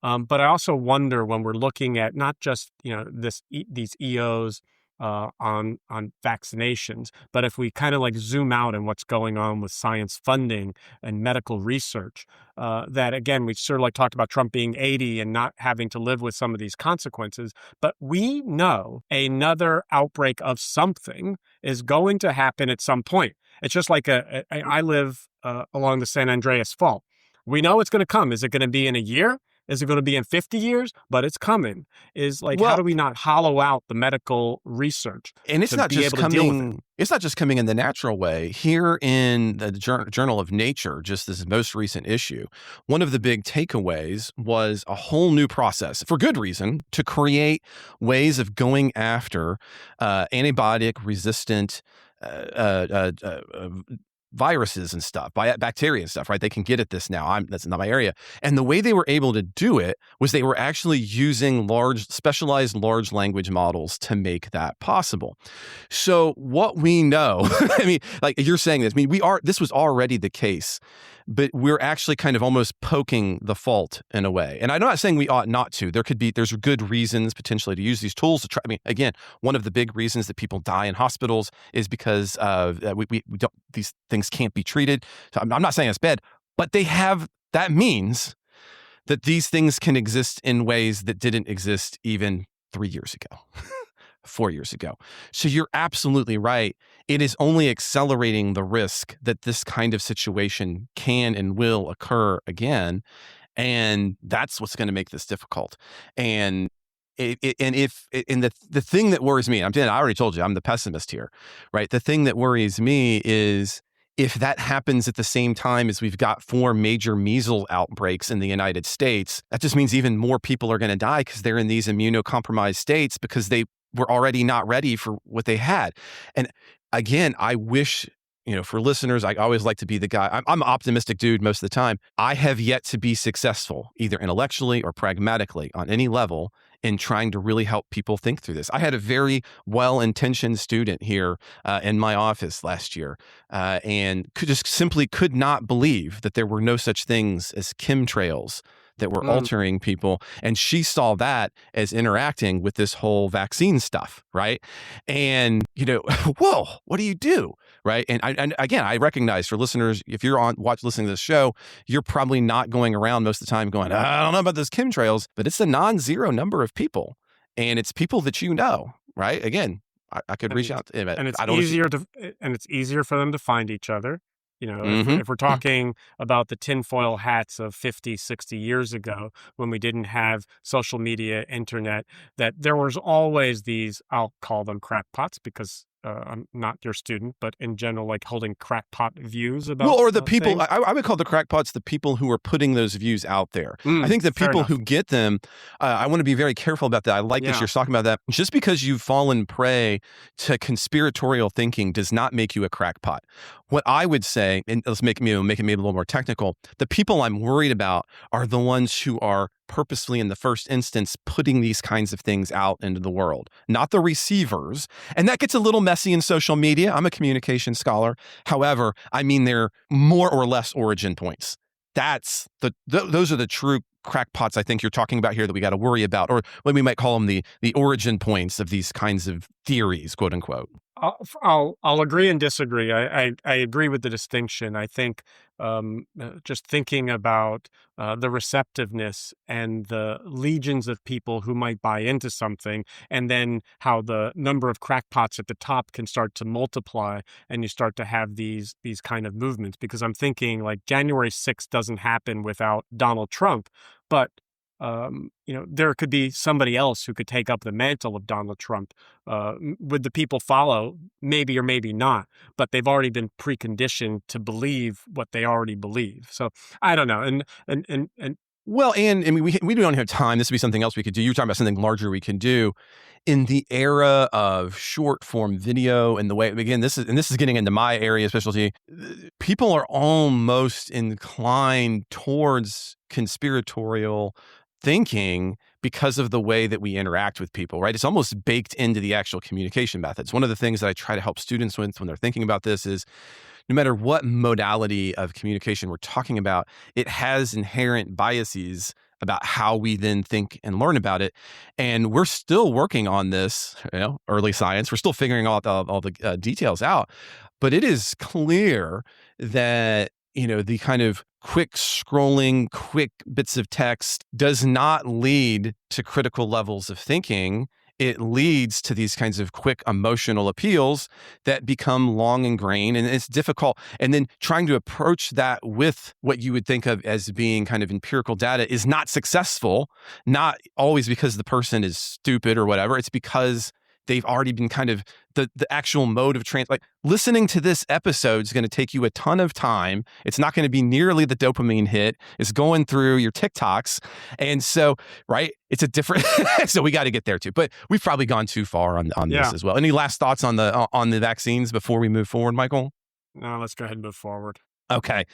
But I also wonder when we're looking at not just these EOs on vaccinations, but if we kind of like zoom out and what's going on with science funding and medical research, that again we sort of like talked about Trump being 80 and not having to live with some of these consequences, but we know another outbreak of something is going to happen at some point. It's just like I live along the San Andreas Fault. We know it's going to come. Is it going to be in a year? Is it going to be in 50 years? But it's coming. Is like, how do we not hollow out the medical research? And it's not just coming. It's not just coming in the natural way. Here in the Journal of Nature, just this most recent issue, one of the big takeaways was a whole new process, for good reason, to create ways of going after antibiotic-resistant viruses and stuff, bacteria and stuff, right? They can get at this now. That's not my area. And the way they were able to do it was they were actually using specialized large language models to make that possible. So what we know, I mean, like you're saying this, I mean, this was already the case, but we're actually kind of almost poking the fault in a way. And I'm not saying we ought not to. There's good reasons potentially to use these tools to try. I mean, again, one of the big reasons that people die in hospitals is because we don't, these things can't be treated. So I'm not saying it's bad, but that means that these things can exist in ways that didn't exist even 3 years ago. 4 years ago. So you're absolutely right. It is only accelerating the risk that this kind of situation can and will occur again. And that's what's going to make this difficult. And the thing that worries me, I already told you, I'm the pessimist here, right? The thing that worries me is if that happens at the same time as we've got 4 major measles outbreaks in the United States, that just means even more people are going to die because they're in these immunocompromised states because they were already not ready for what they had. And again, I wish, for listeners, I always like to be the guy. I'm an optimistic dude most of the time. I have yet to be successful, either intellectually or pragmatically on any level, in trying to really help people think through this. I had a very well-intentioned student here in my office last year and could not believe that there were no such things as chemtrails that were altering people. And she saw that as interacting with this whole vaccine stuff, right? And, whoa, what do you do, right? And again, I recognize for listeners, if you're listening to this show, you're probably not going around most of the time going, I don't know about those chemtrails, but it's a non-zero number of people. And it's people that right? Again, I could reach out to them. And it's easier for them to find each other. If we're talking about the tinfoil hats of 50, 60 years ago, when we didn't have social media, internet, that there was always these, I'll call them crackpots because I'm not your student, but in general, like holding crackpot views about or the people, things. I would call the crackpots the people who are putting those views out there. I think the people who get them, I want to be very careful about that. I like that you're talking about that. Just because you've fallen prey to conspiratorial thinking does not make you a crackpot. What I would say, and let's make it maybe a little more technical, the people I'm worried about are the ones who are purposefully in the first instance putting these kinds of things out into the world, not the receivers. And that gets a little messy in social media. I'm a communication scholar. However, I mean, they're more or less origin points. Those are the true crackpots I think you're talking about here that we got to worry about, or what we might call them the origin points of these kinds of theories, quote unquote. I'll agree and disagree. I agree with the distinction. I think just thinking about the receptiveness and the legions of people who might buy into something, and then how the number of crackpots at the top can start to multiply, and you start to have these kind of movements. Because I'm thinking like January 6th doesn't happen without Donald Trump, but there could be somebody else who could take up the mantle of Donald Trump. Would the people follow? Maybe or maybe not, but they've already been preconditioned to believe what they already believe. So I don't know. And Well, and I mean, we don't have time. This would be something else we could do. You were talking about something larger we can do in the era of short form video and the way, again, this is getting into my area of specialty. People are almost inclined towards conspiratorial thinking because of the way that we interact with people, right? It's almost baked into the actual communication methods. One of the things that I try to help students with when they're thinking about this is no matter what modality of communication we're talking about, it has inherent biases about how we then think and learn about it. And we're still working on this, early science. We're still figuring all the details out. But it is clear that, the kind of quick scrolling, quick bits of text does not lead to critical levels of thinking. It leads to these kinds of quick emotional appeals that become long ingrained, and it's difficult. And then trying to approach that with what you would think of as being kind of empirical data is not successful, not always because the person is stupid or whatever. It's because they've already been kind of the actual mode of like listening to this episode is going to take you a ton of time. It's not going to be nearly the dopamine hit. It's going through your TikToks. And so, right, it's a different, so we got to get there too. But we've probably gone too far on this as well. Any last thoughts on the vaccines before we move forward, Michael? No, let's go ahead and move forward. Okay.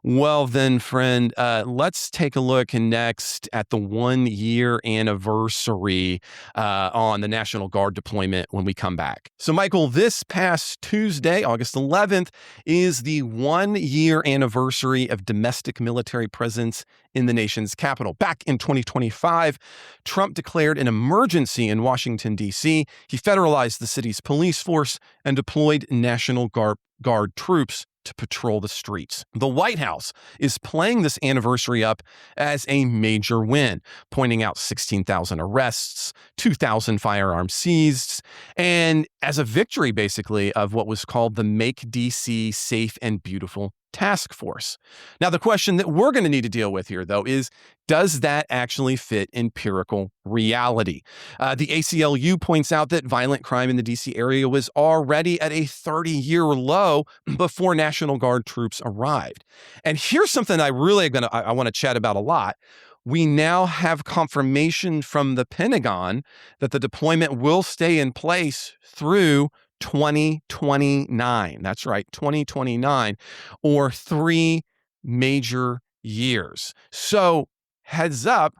Well, then, friend, let's take a look next at the 1-year anniversary on the National Guard deployment when we come back. So, Michael, this past Tuesday, August 11th, is the 1-year anniversary of domestic military presence in the nation's capital. Back in 2025, Trump declared an emergency in Washington, D.C. He federalized the city's police force and deployed National Guard troops to patrol the streets. The White House is playing this anniversary up as a major win, pointing out 16,000 arrests, 2,000 firearms seized, and as a victory, basically, of what was called the Make DC Safe and Beautiful Task Force. Now, the question that we're going to need to deal with here, though, is does that actually fit empirical reality? The ACLU points out that violent crime in the D.C. area was already at a 30-year low before National Guard troops arrived. And here's something I want to chat about a lot. We now have confirmation from the Pentagon that the deployment will stay in place through 2029. That's right, 2029, or 3 major years. So heads up,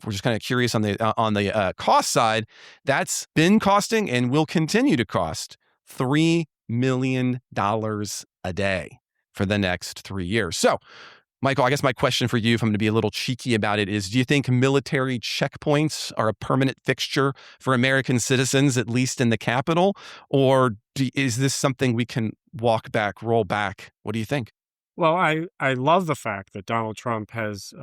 we're just kind of curious on the cost side, that's been costing and will continue to cost $3 million a day for the next 3 years. So, Michael, I guess my question for you, if I'm going to be a little cheeky about it, is do you think military checkpoints are a permanent fixture for American citizens, at least in the Capitol? Or is this something we can roll back? What do you think? Well, I love the fact that Donald Trump has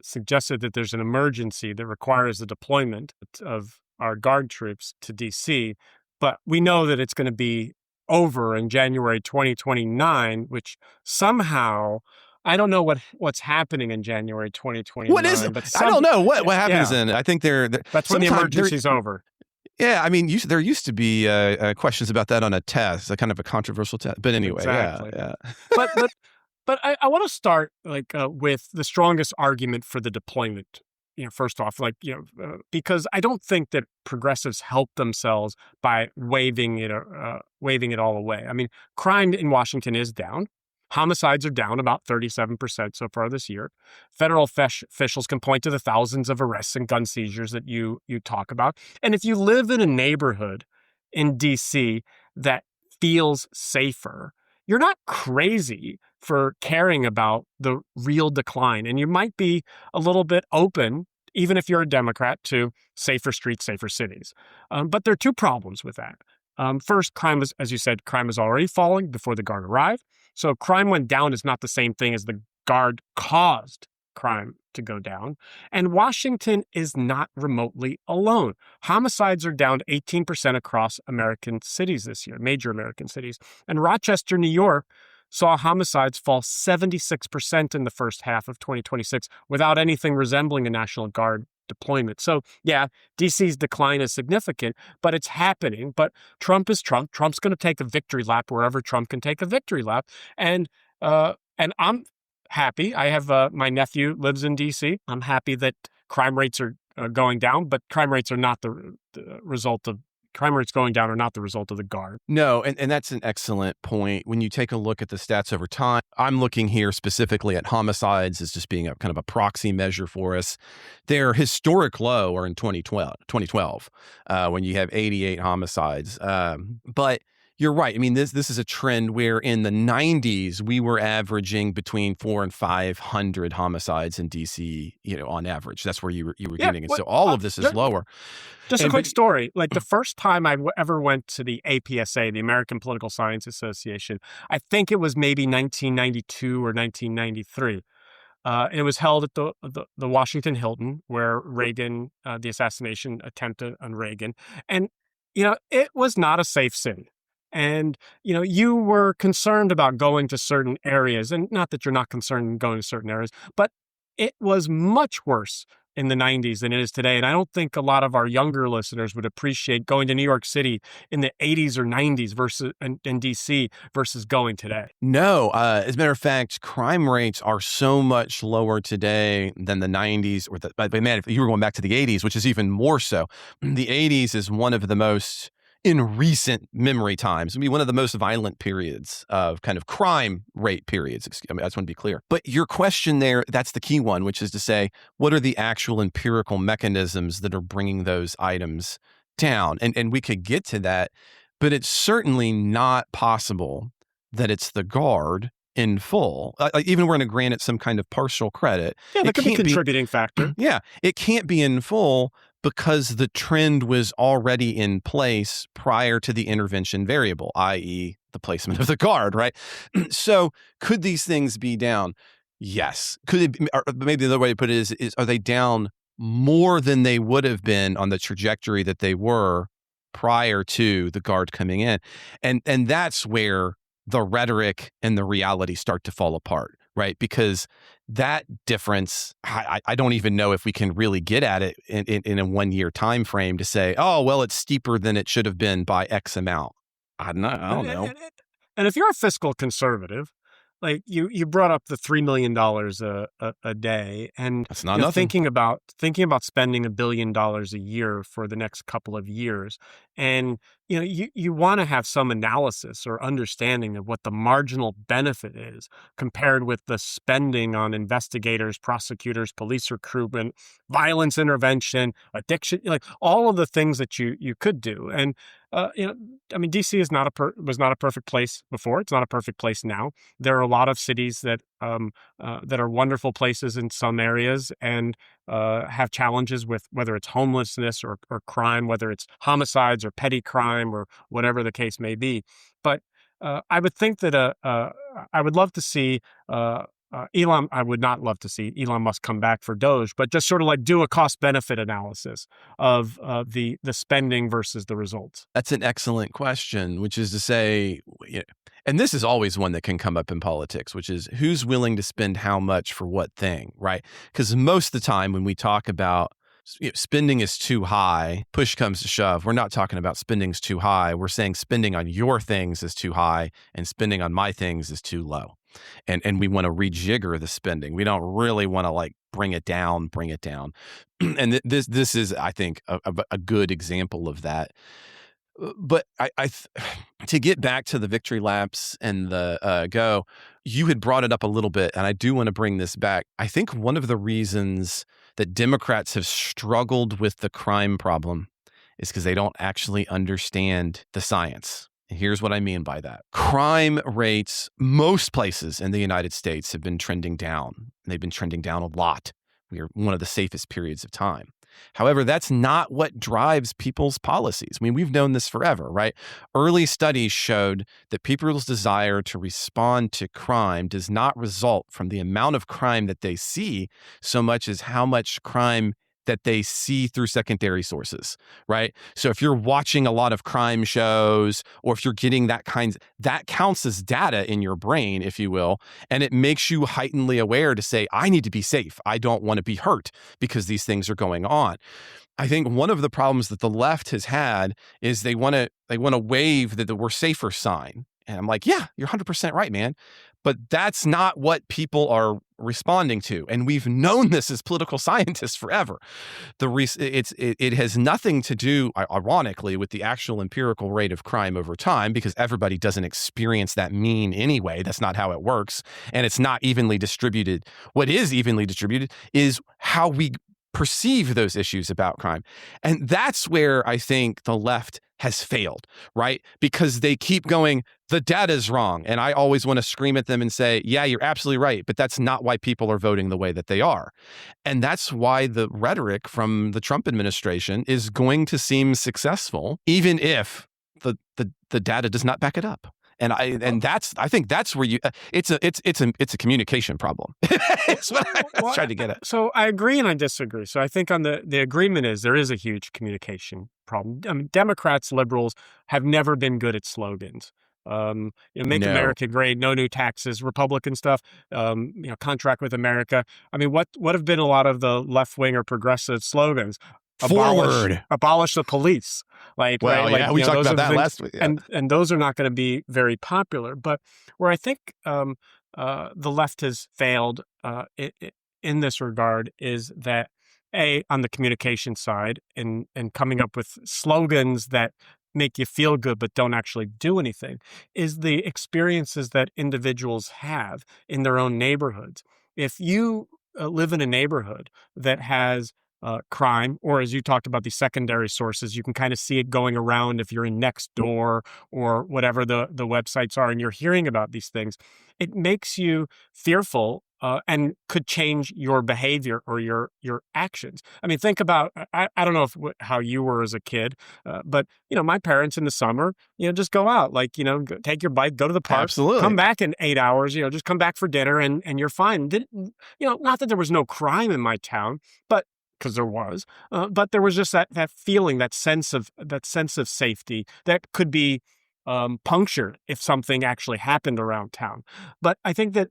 suggested that there's an emergency that requires the deployment of our Guard troops to D.C., but we know that it's going to be over in January 2029, which somehow, I don't know what's happening in January 2029. What is it? I don't know what happens in it. I think that's when the emergency's over. Yeah, I mean, there used to be questions about that on a test, a kind of a controversial test. But anyway, exactly. Yeah. But I want to start with the strongest argument for the deployment. First off, because I don't think that progressives help themselves by waving it all away. I mean, crime in Washington is down. Homicides are down about 37% so far this year. Federal officials can point to the thousands of arrests and gun seizures that you talk about. And if you live in a neighborhood in D.C. that feels safer, you're not crazy for caring about the real decline. And you might be a little bit open, even if you're a Democrat, to safer streets, safer cities. But there are 2 problems with that. First, crime is, as you said, crime is already falling before the Guard arrived. So crime went down is not the same thing as the Guard caused crime to go down. And Washington is not remotely alone. Homicides are down 18% across American cities this year, major American cities. And Rochester, New York, saw homicides fall 76% in the first half of 2026 without anything resembling a National Guard deployment. So, yeah, DC's decline is significant, but it's happening. But Trump is Trump. Trump's going to take a victory lap wherever Trump can take a victory lap. And I'm happy. I have my nephew lives in D.C. I'm happy that crime rates are going down, but crime rates are not the result of crime rates going down are not the result of the Guard. No, and that's an excellent point. When you take a look at the stats over time, I'm looking here specifically at homicides as just being a kind of a proxy measure for us. Their historic low are in 2012 when you have 88 homicides. But you're right. I mean, this is a trend where in the 90s, we were averaging between 400 and 500 homicides in DC, on average. That's where you were getting it. So all of this is lower. Just a quick story. Like the first time I ever went to the APSA, the American Political Science Association, I think it was maybe 1992 or 1993. It was held at the Washington Hilton, where Reagan, the assassination attempted on Reagan. And, it was not a safe city. And, you were concerned about going to certain areas, and not that you're not concerned in going to certain areas, but it was much worse in the 90s than it is today. And I don't think a lot of our younger listeners would appreciate going to New York City in the 80s or 90s versus in DC versus going today. No, as a matter of fact, crime rates are so much lower today than the 90s but man, if you were going back to the 80s, which is even more so, the 80s is one of the most in recent memory times, one of the most violent periods of kind of crime rate periods. I just want to be clear. But your question there, that's the key one, which is to say, what are the actual empirical mechanisms that are bringing those items down? And we could get to that, but it's certainly not possible that it's the Guard in full. Even we're going to grant it some kind of partial credit. Yeah, that could be a contributing factor. Yeah, it can't be in full because the trend was already in place prior to the intervention variable, i.e. the placement of the Guard, right? So could these things be down? Yes. Could it be, or maybe the other way to put it is are they down more than they would have been on the trajectory that they were prior to the Guard coming in? And that's where the rhetoric and the reality start to fall apart, right? Because that difference, I don't even know if we can really get at it in a 1 year time frame to say, oh, well, it's steeper than it should have been by X amount. I don't know. And if you're a fiscal conservative, like you brought up the $3 million a day, and that's not nothing. Thinking about spending $1 billion a year for the next couple of years, and you want to have some analysis or understanding of what the marginal benefit is compared with the spending on investigators, prosecutors, police recruitment, violence intervention, addiction, like all of the things that you could do. And DC was not a perfect place before. It's not a perfect place now. There are a lot of cities that are wonderful places in some areas and have challenges with whether it's homelessness or crime, whether it's homicides or petty crime or whatever the case may be. But I would think that I would love to see Elon. I would not love to see Elon Musk come back for Doge, but just sort of like do a cost benefit analysis of the spending versus the results. That's an excellent question, which is to say, and this is always one that can come up in politics, which is who's willing to spend how much for what thing, right? Because most of the time when we talk about spending is too high, push comes to shove, we're not talking about spending's too high. We're saying spending on your things is too high and spending on my things is too low. And we want to rejigger the spending. We don't really want to bring it down. And this is, I think, a good example of that. But to get back to the victory laps and the go, you had brought it up a little bit, and I do want to bring this back. I think one of the reasons that Democrats have struggled with the crime problem is because they don't actually understand the science. Here's what I mean by that. Crime rates, most places in the United States have been trending down. They've been trending down a lot. We are one of the safest periods of time. However, that's not what drives people's policies. I mean, we've known this forever, right? Early studies showed that people's desire to respond to crime does not result from the amount of crime that they see so much as how much crime that they see through secondary sources, right? So if you're watching a lot of crime shows, or if you're getting that counts as data in your brain, if you will, and it makes you heightenedly aware to say, I need to be safe. I don't want to be hurt because these things are going on. I think one of the problems that the left has had is they want to wave the we're safer sign. And I'm like, yeah, you're 100% right, man. But that's not what people are responding to. And we've known this as political scientists forever. It has nothing to do, ironically, with the actual empirical rate of crime over time, because everybody doesn't experience that mean anyway. That's not how it works. And it's not evenly distributed. What is evenly distributed is how we perceive those issues about crime. And that's where I think the left has failed, right? Because they keep going, the data is wrong. And I always want to scream at them and say, yeah, you're absolutely right. But that's not why people are voting the way that they are. And that's why the rhetoric from the Trump administration is going to seem successful, even if the data does not back it up. And I think that's where it's a communication problem. It's what I was trying to get at. So I agree and I disagree. So I think on the agreement is there is a huge communication problem. I mean, Democrats, liberals have never been good at slogans. Make America great, no new taxes, Republican stuff, contract with America. I mean, what have been a lot of the left wing or progressive slogans? Abolish the police. We talked about that last week. Yeah. And those are not going to be very popular. But where I think the left has failed in this regard is that, on the communication side and coming up with slogans that make you feel good but don't actually do anything, is the experiences that individuals have in their own neighborhoods. If you live in a neighborhood that has crime, or as you talked about, the secondary sources, you can kind of see it going around if you're in Nextdoor or whatever the websites are, and you're hearing about these things, it makes you fearful and could change your behavior or your actions. I mean, think about, I don't know how you were as a kid, but, my parents in the summer, just go out, take your bike, go to the park, absolutely, come back in 8 hours, just come back for dinner and you're fine. Not that there was no crime in my town, but because there was, but there was just that feeling, that sense of safety that could be punctured if something actually happened around town. But I think that,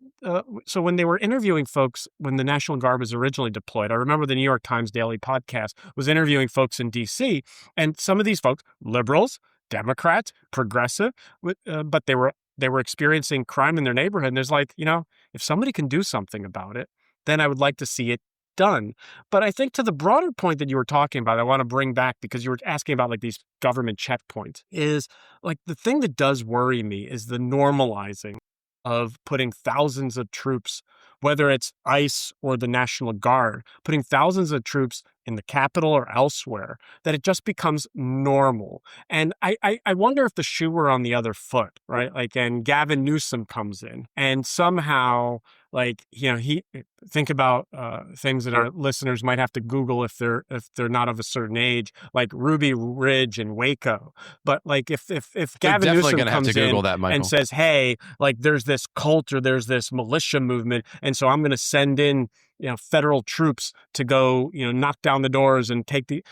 so when they were interviewing folks, when the National Guard was originally deployed, I remember the New York Times Daily podcast was interviewing folks in D.C., and some of these folks, liberals, Democrats, progressive, but they were experiencing crime in their neighborhood. And there's if somebody can do something about it, then I would like to see it done. But I think to the broader point that you were talking about, I want to bring back, because you were asking about these government checkpoints, is the thing that does worry me is the normalizing of putting thousands of troops, whether it's ICE or the National Guard, putting thousands of troops in the Capitol or elsewhere, that it just becomes normal. And I wonder if the shoe were on the other foot, right? And Gavin Newsom comes in and somehow, he think about things that our listeners might have to Google if they're not of a certain age, like Ruby Ridge and Waco. But if Gavin Newsom comes in and says, hey, there's this cult or there's this militia movement, and so I'm going to send in federal troops to go knock down the doors and take the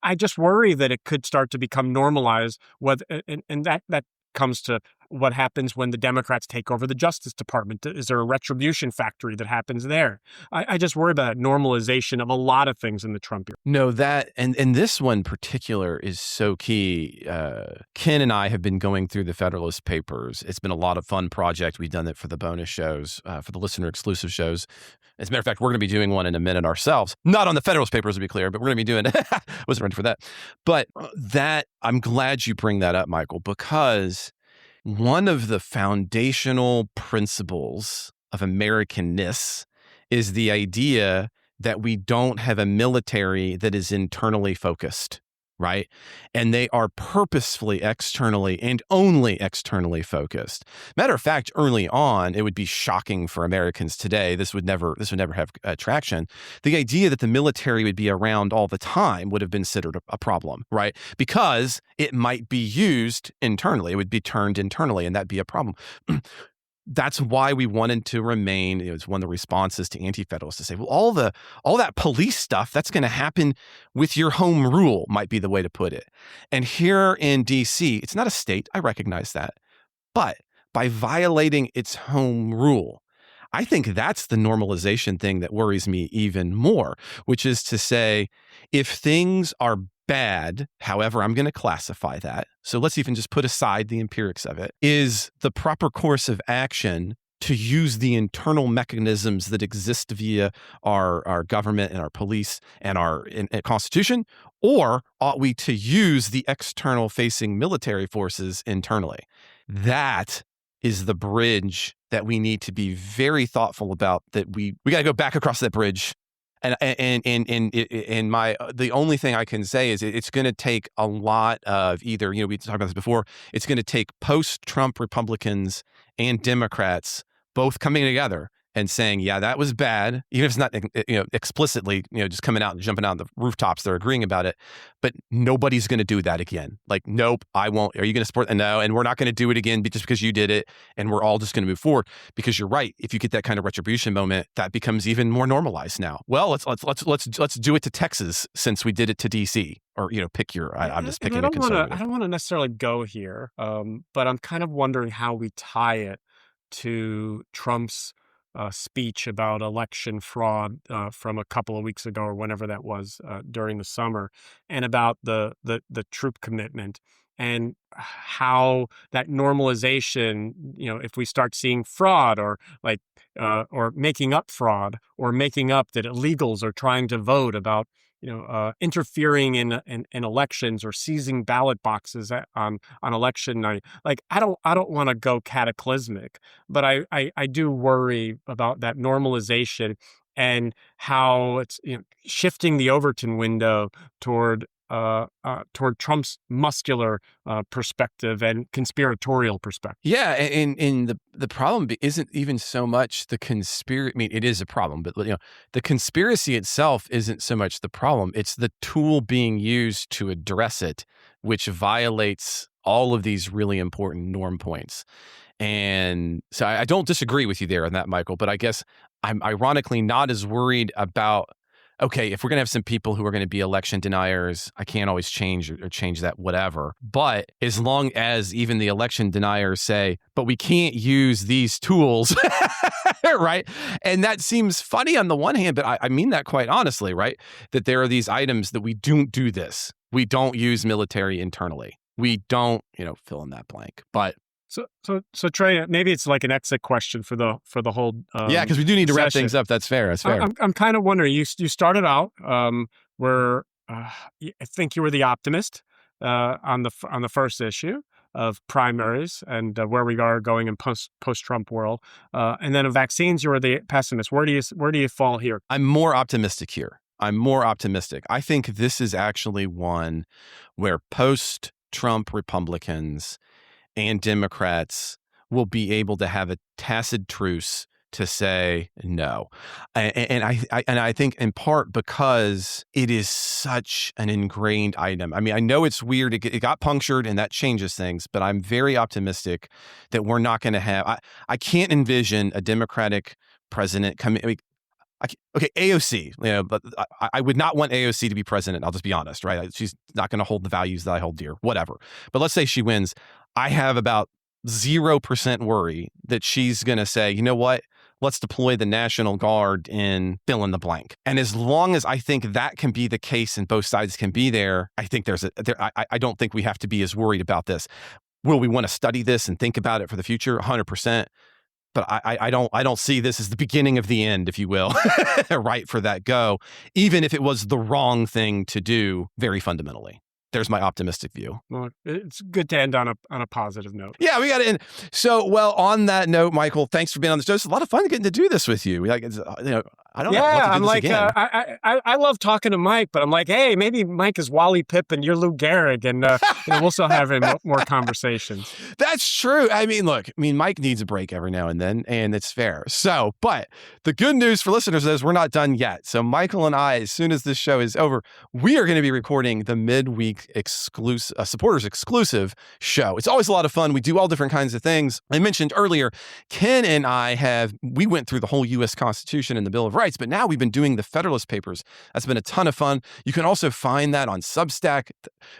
I just worry that it could start to become normalized. And that comes to what happens when the Democrats take over the Justice Department. Is there a retribution factory that happens there? I just worry about that normalization of a lot of things in the Trump era. No, that and this one particular is so key. Ken and I have been going through the Federalist Papers. It's been a lot of fun project. We've done it for the bonus shows, for the listener exclusive shows. As a matter of fact, we're going to be doing one in a minute ourselves. Not on the Federalist Papers, to be clear, but we're going to be doing wasn't ready for that. But I'm glad you bring that up, Michael, because one of the foundational principles of Americanness is the idea that we don't have a military that is internally focused, right? And they are purposefully externally and only externally focused. Matter of fact, early on, it would be shocking for Americans today. This would never have traction. The idea that the military would be around all the time would have been considered a problem, right? Because it might be used internally. It would be turned internally, and that'd be a problem. That's why we wanted to remain. It was one of the responses to anti-federalists to say, well, all that police stuff, that's going to happen with your home rule, might be the way to put it. And here in D.C., it's not a state. I recognize that. But by violating its home rule, I think that's the normalization thing that worries me even more, which is to say, if things are bad, however I'm going to classify that, so let's even just put aside the empirics of it, is the proper course of action to use the internal mechanisms that exist via our government and our police and our Constitution, or ought we to use the external facing military forces internally? That is the bridge that we need to be very thoughtful about, that we got to go back across that bridge. And the only thing I can say is it's going to take a lot of either, we talked about this before, it's going to take post-Trump Republicans and Democrats both coming together and saying, yeah, that was bad, even if it's not, explicitly, just coming out and jumping out on the rooftops, they're agreeing about it, but nobody's going to do that again. Like, nope, I won't. Are you going to support? No, and we're not going to do it again just because you did it, and we're all just going to move forward. Because you're right, if you get that kind of retribution moment, that becomes even more normalized now. Well, let's do it to Texas since we did it to DC, or pick your. I'm just picking a conservative. I don't want to necessarily go here, but I'm kind of wondering how we tie it to Trump's speech about election fraud from a couple of weeks ago, or whenever that was, during the summer, and about the troop commitment, and how that normalization, if we start seeing fraud, or making up fraud, or making up that illegals are trying to vote, about interfering in elections, or seizing ballot boxes on election night. Like, I don't want to go cataclysmic, but I do worry about that normalization, and how it's shifting the Overton window toward Trump's muscular perspective and conspiratorial perspective. Yeah, and the problem isn't even so much the conspiracy. I mean, it is a problem, but the conspiracy itself isn't so much the problem. It's the tool being used to address it, which violates all of these really important norm points. And so I don't disagree with you there on that, Michael, but I guess I'm ironically not as worried about, okay, if we're going to have some people who are going to be election deniers, I can't always change or change that, whatever. But as long as even the election deniers say, but we can't use these tools, right? And that seems funny on the one hand, but I mean that quite honestly, right? That there are these items that we don't do this. We don't use military internally. We don't, fill in that blank. But So Trey, maybe it's like an exit question for the whole. Yeah, because we do need to wrap session. things up. That's fair. That's fair. I'm kind of wondering. You started out where I think you were the optimist on the first issue of primaries and where we are going in post Trump world, and then of vaccines you were the pessimist. Where do you fall here? I'm more optimistic here. I'm more optimistic. I think this is actually one where post Trump Republicans and Democrats will be able to have a tacit truce to say no. And I think in part because it is such an ingrained item. I mean, I know it's weird. It got punctured and that changes things, but I'm very optimistic that we're not going to have, I can't envision a Democratic president coming. Okay, AOC, but I would not want AOC to be president. I'll just be honest, right? She's not going to hold the values that I hold dear, whatever. But let's say she wins. I have about 0% worry that she's going to say, you know what? Let's deploy the National Guard in fill in the blank. And as long as I think that can be the case and both sides can be there, I think I don't think we have to be as worried about this. Will we want to study this and think about it for the future? 100%. But I don't see this as the beginning of the end, if you will, right, for that go, even if it was the wrong thing to do very fundamentally. There's my optimistic view. Well, it's good to end on a positive note. Yeah, we got to end. So, well, on that note, Michael, thanks for being on the show. It's a lot of fun getting to do this with you. Like, I don't know. Yeah, I'm like, again. I love talking to Mike, but I'm like, hey, maybe Mike is Wally Pippin, you're Lou Gehrig, and we'll still have more conversations. That's true. I mean, look, Mike needs a break every now and then, and it's fair. So, but the good news for listeners is we're not done yet. So Michael and I, as soon as this show is over, we are going to be recording the midweek supporters exclusive show. It's always a lot of fun. We do all different kinds of things. I mentioned earlier, Ken and I we went through the whole U.S. Constitution and the Bill of Rights. rights, but now we've been doing the Federalist Papers. That's been a ton of fun. You can also find that on Substack,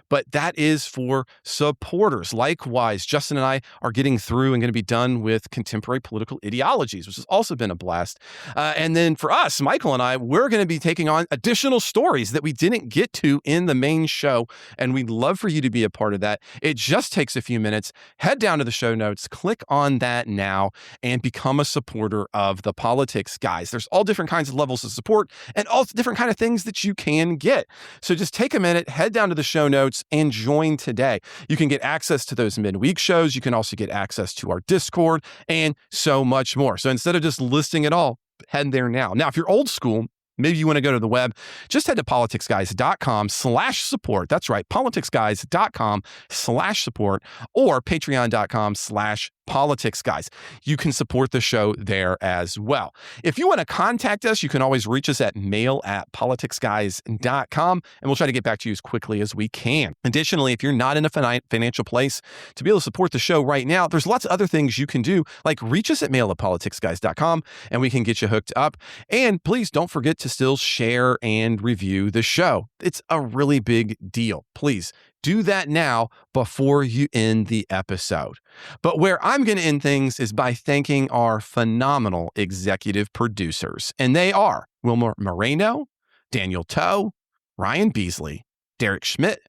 but that is for supporters. Likewise, Justin and I are getting through and going to be done with contemporary political ideologies, which has also been a blast. And then for us, Michael and I, we're going to be taking on additional stories that we didn't get to in the main show, and we'd love for you to be a part of that. It just takes a few minutes. Head down to the show notes, click on that now, and become a supporter of the Politics Guys. There's all different kinds of levels of support and all different kind of things that you can get. So just take a minute, head down to the show notes, and join today. You can get access to those midweek shows. You can also get access to our Discord and so much more. So instead of just listing it all, head there now. Now, if you're old school, maybe you want to go to the web, just head to politicsguys.com/support. That's right, politicsguys.com/support or patreon.com/politicsguys. You can support the show there as well. If you want to contact us, you can always reach us at mail@politicsguys.com, and we'll try to get back to you as quickly as we can. Additionally, if you're not in a financial place to be able to support the show right now, there's lots of other things you can do, like reach us at mail@politicsguys.com, and we can get you hooked up. And please don't forget to still share and review the show. It's a really big deal. Please do that now before you end the episode. But where I'm going to end things is by thanking our phenomenal executive producers. And they are Wilmer Moreno, Daniel Toe, Ryan Beasley, Derek Schmidt,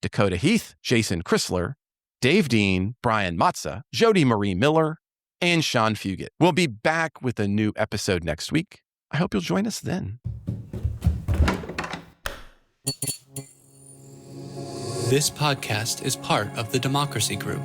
Dakota Heath, Jason Chrysler, Dave Dean, Brian Matza, Jody Marie Miller, and Sean Fugit. We'll be back with a new episode next week. I hope you'll join us then. This podcast is part of the Democracy Group,